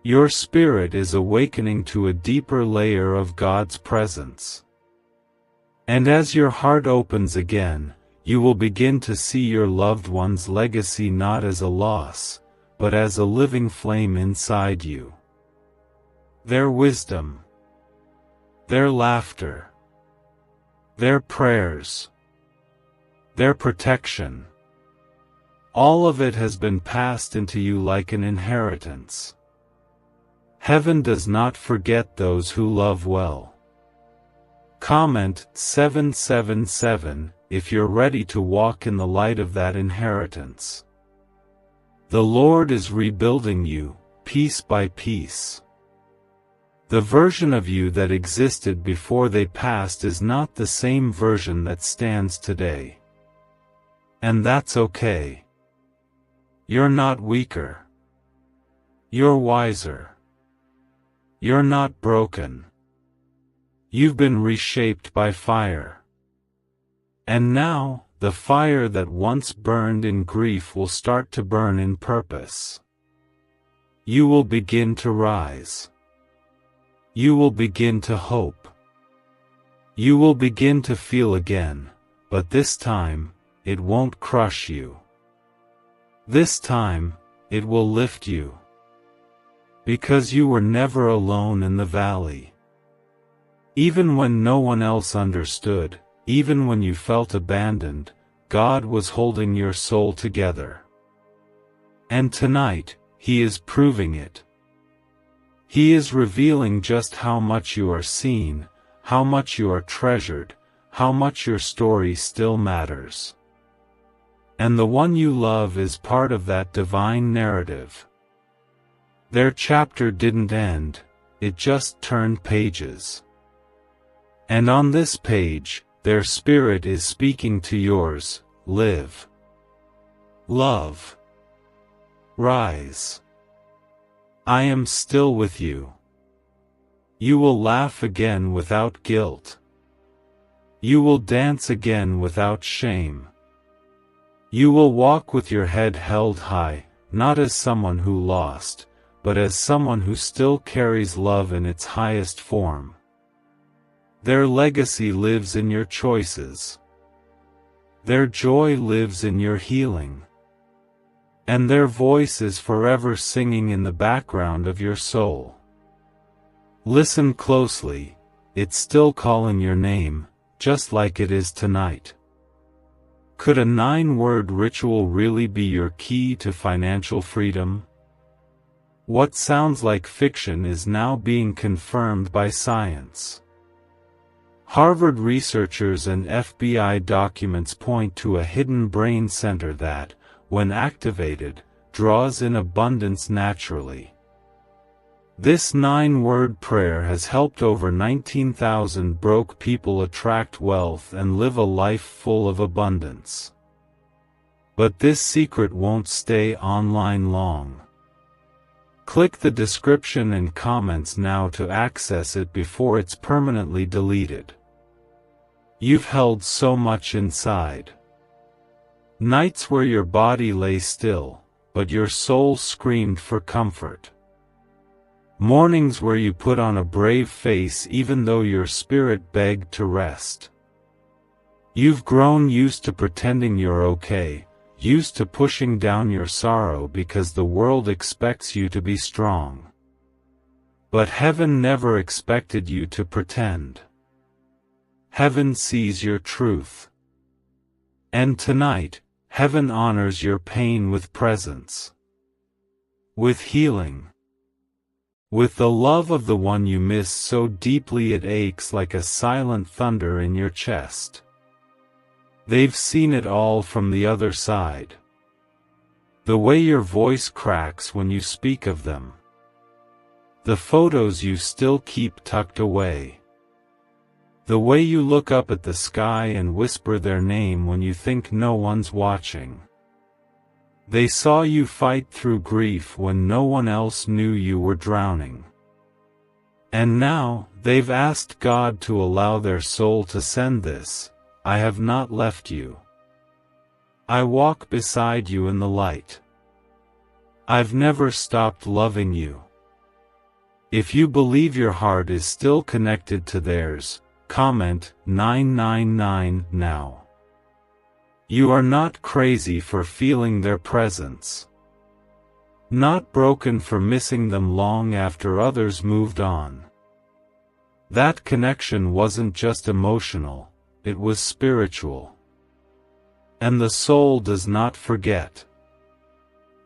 Your spirit is awakening to a deeper layer of God's presence. And as your heart opens again, you will begin to see your loved one's legacy not as a loss, but as a living flame inside you. Their wisdom, their laughter, their prayers, their protection, all of it has been passed into you like an inheritance. Heaven does not forget those who love well. Comment 777 if you're ready to walk in the light of that inheritance. The Lord is rebuilding you, piece by piece. The version of you that existed before they passed is not the same version that stands today. And that's okay. You're not weaker. You're wiser. You're not broken. You've been reshaped by fire. And now, the fire that once burned in grief will start to burn in purpose. You will begin to rise. You will begin to hope. You will begin to feel again, but this time, it won't crush you. This time, it will lift you. Because you were never alone in the valley. Even when no one else understood, even when you felt abandoned, God was holding your soul together. And tonight, He is proving it. He is revealing just how much you are seen, how much you are treasured, how much your story still matters. And the one you love is part of that divine narrative. Their chapter didn't end, it just turned pages. And on this page, their spirit is speaking to yours: live. Love. Rise. I am still with you. You will laugh again without guilt. You will dance again without shame. You will walk with your head held high, not as someone who lost, but as someone who still carries love in its highest form. Their legacy lives in your choices. Their joy lives in your healing. And their voice is forever singing in the background of your soul. Listen closely, it's still calling your name, just like it is tonight. Could a 9-word ritual really be your key to financial freedom? What sounds like fiction is now being confirmed by science. Harvard researchers and FBI documents point to a hidden brain center that, when activated, draws in abundance naturally. This 9-word prayer has helped over 19,000 broke people attract wealth and live a life full of abundance. But this secret won't stay online long. Click the description and comments now to access it before it's permanently deleted. You've held so much inside. Nights where your body lay still, but your soul screamed for comfort. Mornings where you put on a brave face even though your spirit begged to rest. You've grown used to pretending you're okay, used to pushing down your sorrow because the world expects you to be strong. But heaven never expected you to pretend. Heaven sees your truth. And tonight, heaven honors your pain with presence. With healing. With the love of the one you miss so deeply it aches like a silent thunder in your chest. They've seen it all from the other side. The way your voice cracks when you speak of them. The photos you still keep tucked away. The way you look up at the sky and whisper their name when you think no one's watching. They saw you fight through grief when no one else knew you were drowning. And now, they've asked God to allow their soul to send this, "I have not left you. I walk beside you in the light. I've never stopped loving you." If you believe your heart is still connected to theirs, comment 999 now. You are not crazy for feeling their presence. Not broken for missing them long after others moved on. That connection wasn't just emotional, it was spiritual. And the soul does not forget.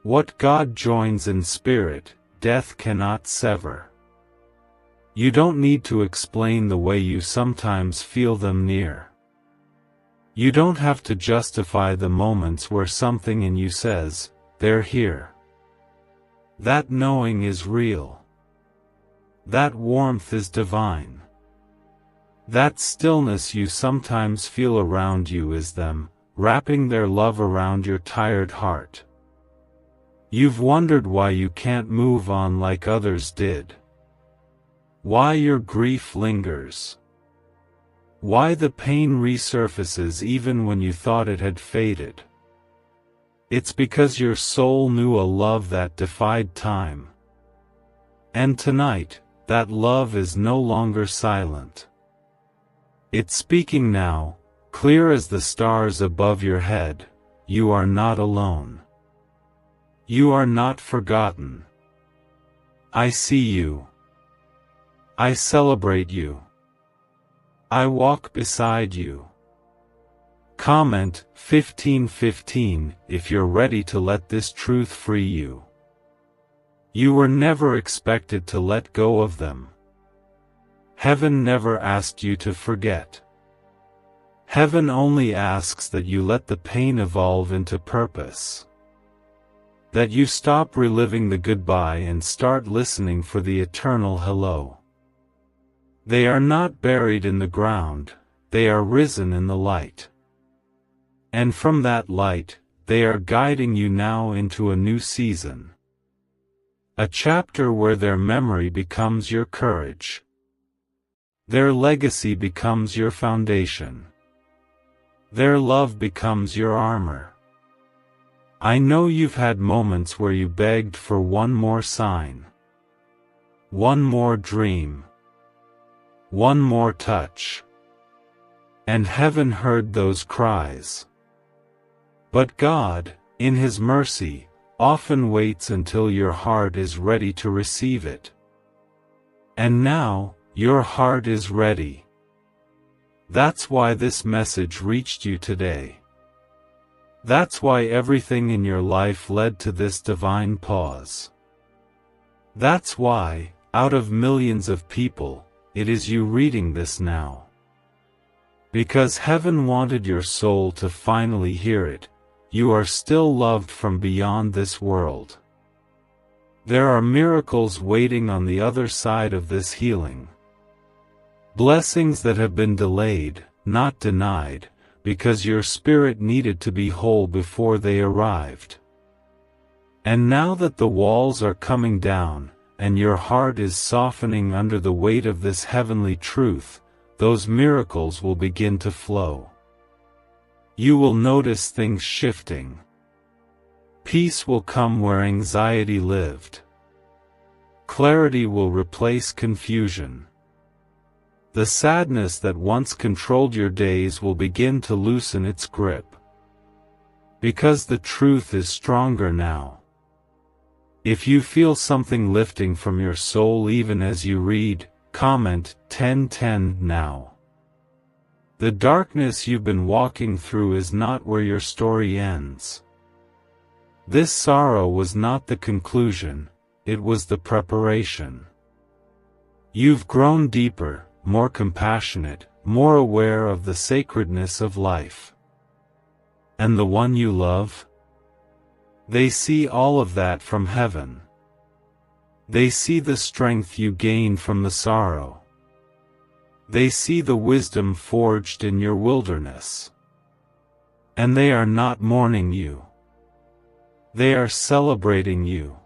What God joins in spirit, death cannot sever. You don't need to explain the way you sometimes feel them near. You don't have to justify the moments where something in you says, "They're here." That knowing is real. That warmth is divine. That stillness you sometimes feel around you is them, wrapping their love around your tired heart. You've wondered why you can't move on like others did. Why your grief lingers. Why the pain resurfaces even when you thought it had faded. It's because your soul knew a love that defied time. And tonight, that love is no longer silent. It's speaking now, clear as the stars above your head. You are not alone. You are not forgotten. I see you. I celebrate you. I walk beside you. Comment 1515 if you're ready to let this truth free you. You were never expected to let go of them. Heaven never asked you to forget. Heaven only asks that you let the pain evolve into purpose. That you stop reliving the goodbye and start listening for the eternal hello. They are not buried in the ground, they are risen in the light. And from that light, they are guiding you now into a new season. A chapter where their memory becomes your courage. Their legacy becomes your foundation. Their love becomes your armor. I know you've had moments where you begged for one more sign. One more dream. One more touch. And heaven heard those cries. But God, in His mercy, often waits until your heart is ready to receive it. And now, your heart is ready. That's why this message reached you today. That's why everything in your life led to this divine pause. That's why, out of millions of people, it is you reading this now. Because heaven wanted your soul to finally hear it. You are still loved from beyond this world. There are miracles waiting on the other side of this healing. Blessings that have been delayed, not denied, because your spirit needed to be whole before they arrived. And now that the walls are coming down, and your heart is softening under the weight of this heavenly truth, those miracles will begin to flow. You will notice things shifting. Peace will come where anxiety lived. Clarity will replace confusion. The sadness that once controlled your days will begin to loosen its grip. Because the truth is stronger now. If you feel something lifting from your soul even as you read, comment 1010 now. The darkness you've been walking through is not where your story ends. This sorrow was not the conclusion, it was the preparation. You've grown deeper, more compassionate, more aware of the sacredness of life. And the one you love? They see all of that from heaven. They see the strength you gain from the sorrow. They see the wisdom forged in your wilderness. And they are not mourning you. They are celebrating you.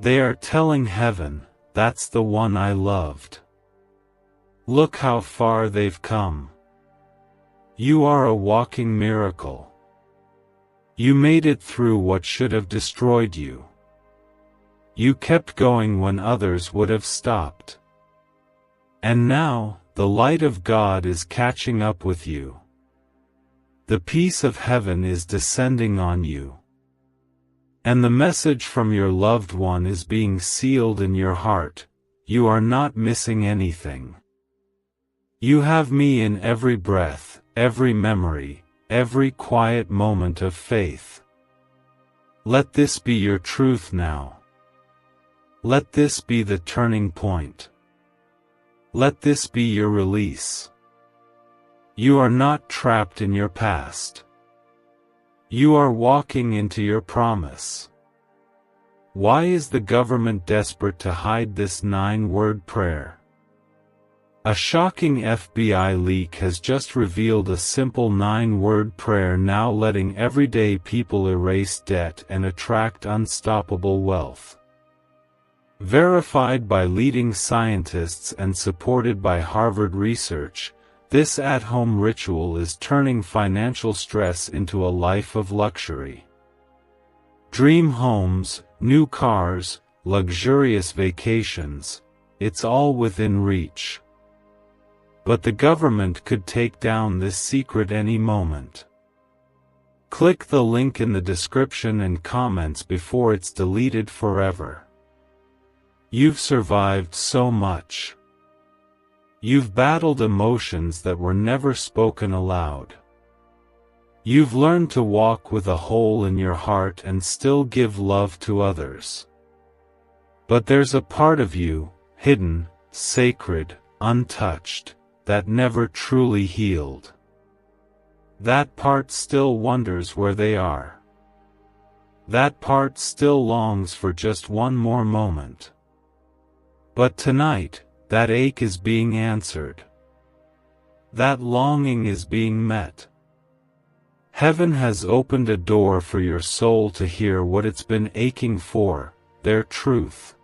They are telling heaven, that's the one I loved. Look how far they've come. You are a walking miracle. You made it through what should have destroyed you. You kept going when others would have stopped. And now, the light of God is catching up with you. The peace of heaven is descending on you. And the message from your loved one is being sealed in your heart, you are not missing anything. You have me in every breath, every memory, every quiet moment of faith. Let this be your truth now. Let this be the turning point. Let this be your release. You are not trapped in your past. You are walking into your promise. Why is the government desperate to hide this 9-word prayer? A shocking FBI leak has just revealed a simple 9-word prayer now letting everyday people erase debt and attract unstoppable wealth. Verified by leading scientists and supported by Harvard research, this at-home ritual is turning financial stress into a life of luxury. Dream homes, new cars, luxurious vacations, it's all within reach. But the government could take down this secret any moment. Click the link in the description and comments before it's deleted forever. You've survived so much. You've battled emotions that were never spoken aloud. You've learned to walk with a hole in your heart and still give love to others. But there's a part of you, hidden, sacred, untouched, that never truly healed. That part still wonders where they are. That part still longs for just one more moment. But tonight, that ache is being answered. That longing is being met. Heaven has opened a door for your soul to hear what it's been aching for, their truth.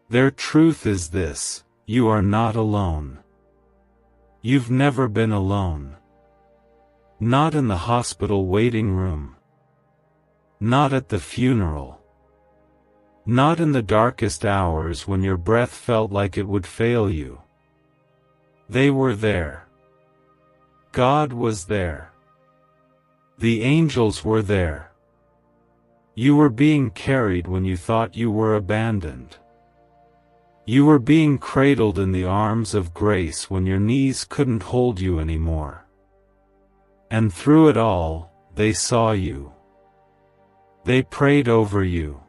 Their truth is this: you are not alone. You've never been alone. Not in the hospital waiting room. Not at the funeral. Not in the darkest hours when your breath felt like it would fail you. They were there. God was there. The angels were there. You were being carried when you thought you were abandoned. You were being cradled in the arms of grace when your knees couldn't hold you anymore. And through it all, they saw you. They prayed over you.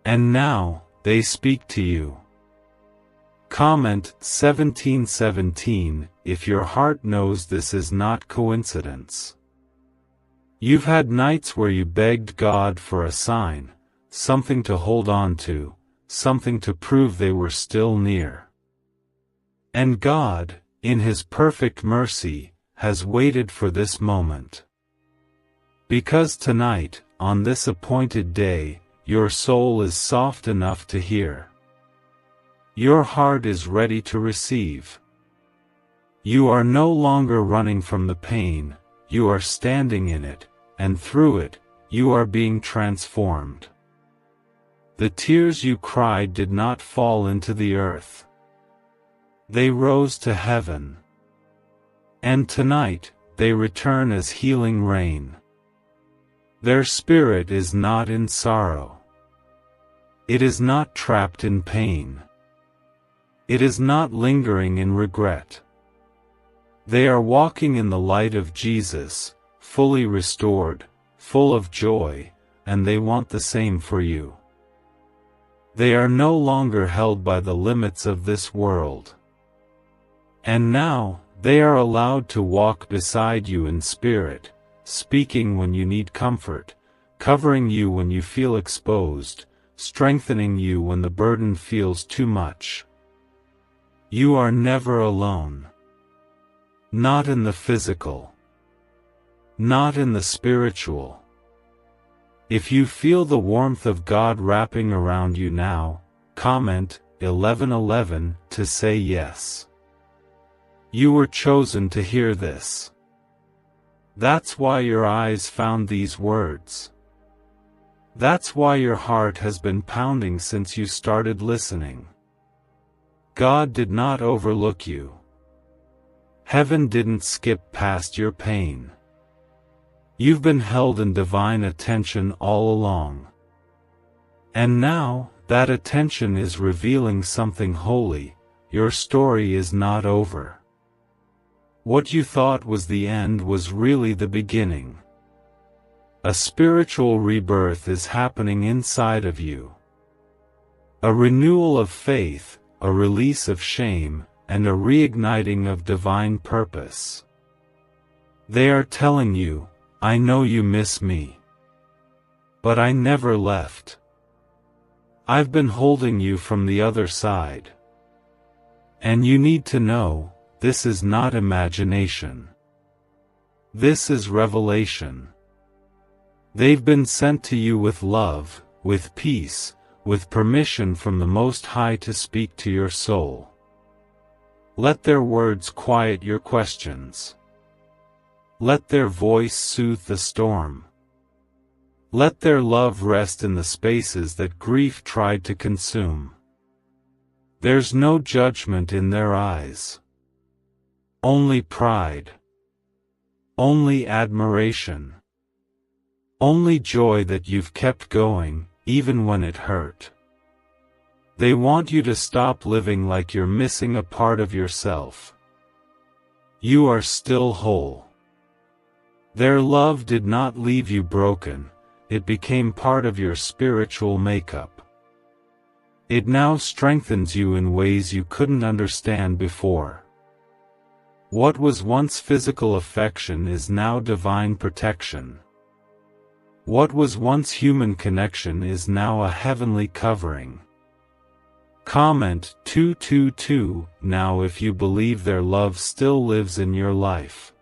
And now, they speak to you. Comment 1717 if your heart knows this is not coincidence. You've had nights where you begged God for a sign, something to hold on to, something to prove they were still near. And God, in His perfect mercy, has waited for this moment. Because tonight, on this appointed day, your soul is soft enough to hear. Your heart is ready to receive. You are no longer running from the pain, you are standing in it, and through it, you are being transformed. The tears you cried did not fall into the earth. They rose to heaven. And tonight, they return as healing rain. Their spirit is not in sorrow. It is not trapped in pain. It is not lingering in regret. They are walking in the light of Jesus, fully restored, full of joy, and they want the same for you. They are no longer held by the limits of this world. And now, they are allowed to walk beside you in spirit, speaking when you need comfort, covering you when you feel exposed, strengthening you when the burden feels too much. You are never alone. Not in the physical. Not in the spiritual. If you feel the warmth of God wrapping around you now, comment 1111 to say yes. You were chosen to hear this. That's why your eyes found these words. That's why your heart has been pounding since you started listening. God did not overlook you. Heaven didn't skip past your pain. You've been held in divine attention all along. And now, that attention is revealing something holy. Your story is not over. What you thought was the end was really the beginning. A spiritual rebirth is happening inside of you. A renewal of faith, a release of shame, and a reigniting of divine purpose. They are telling you, I know you miss me. But I never left. I've been holding you from the other side. And you need to know, this is not imagination. This is revelation. They've been sent to you with love, with peace, with permission from the Most High to speak to your soul. Let their words quiet your questions. Let their voice soothe the storm. Let their love rest in the spaces that grief tried to consume. There's no judgment in their eyes. Only pride. Only admiration. Only joy that you've kept going, even when it hurt. They want you to stop living like you're missing a part of yourself. You are still whole. Their love did not leave you broken, it became part of your spiritual makeup. It now strengthens you in ways you couldn't understand before. What was once physical affection is now divine protection. What was once human connection is now a heavenly covering. Comment 222 now if you believe their love still lives in your life.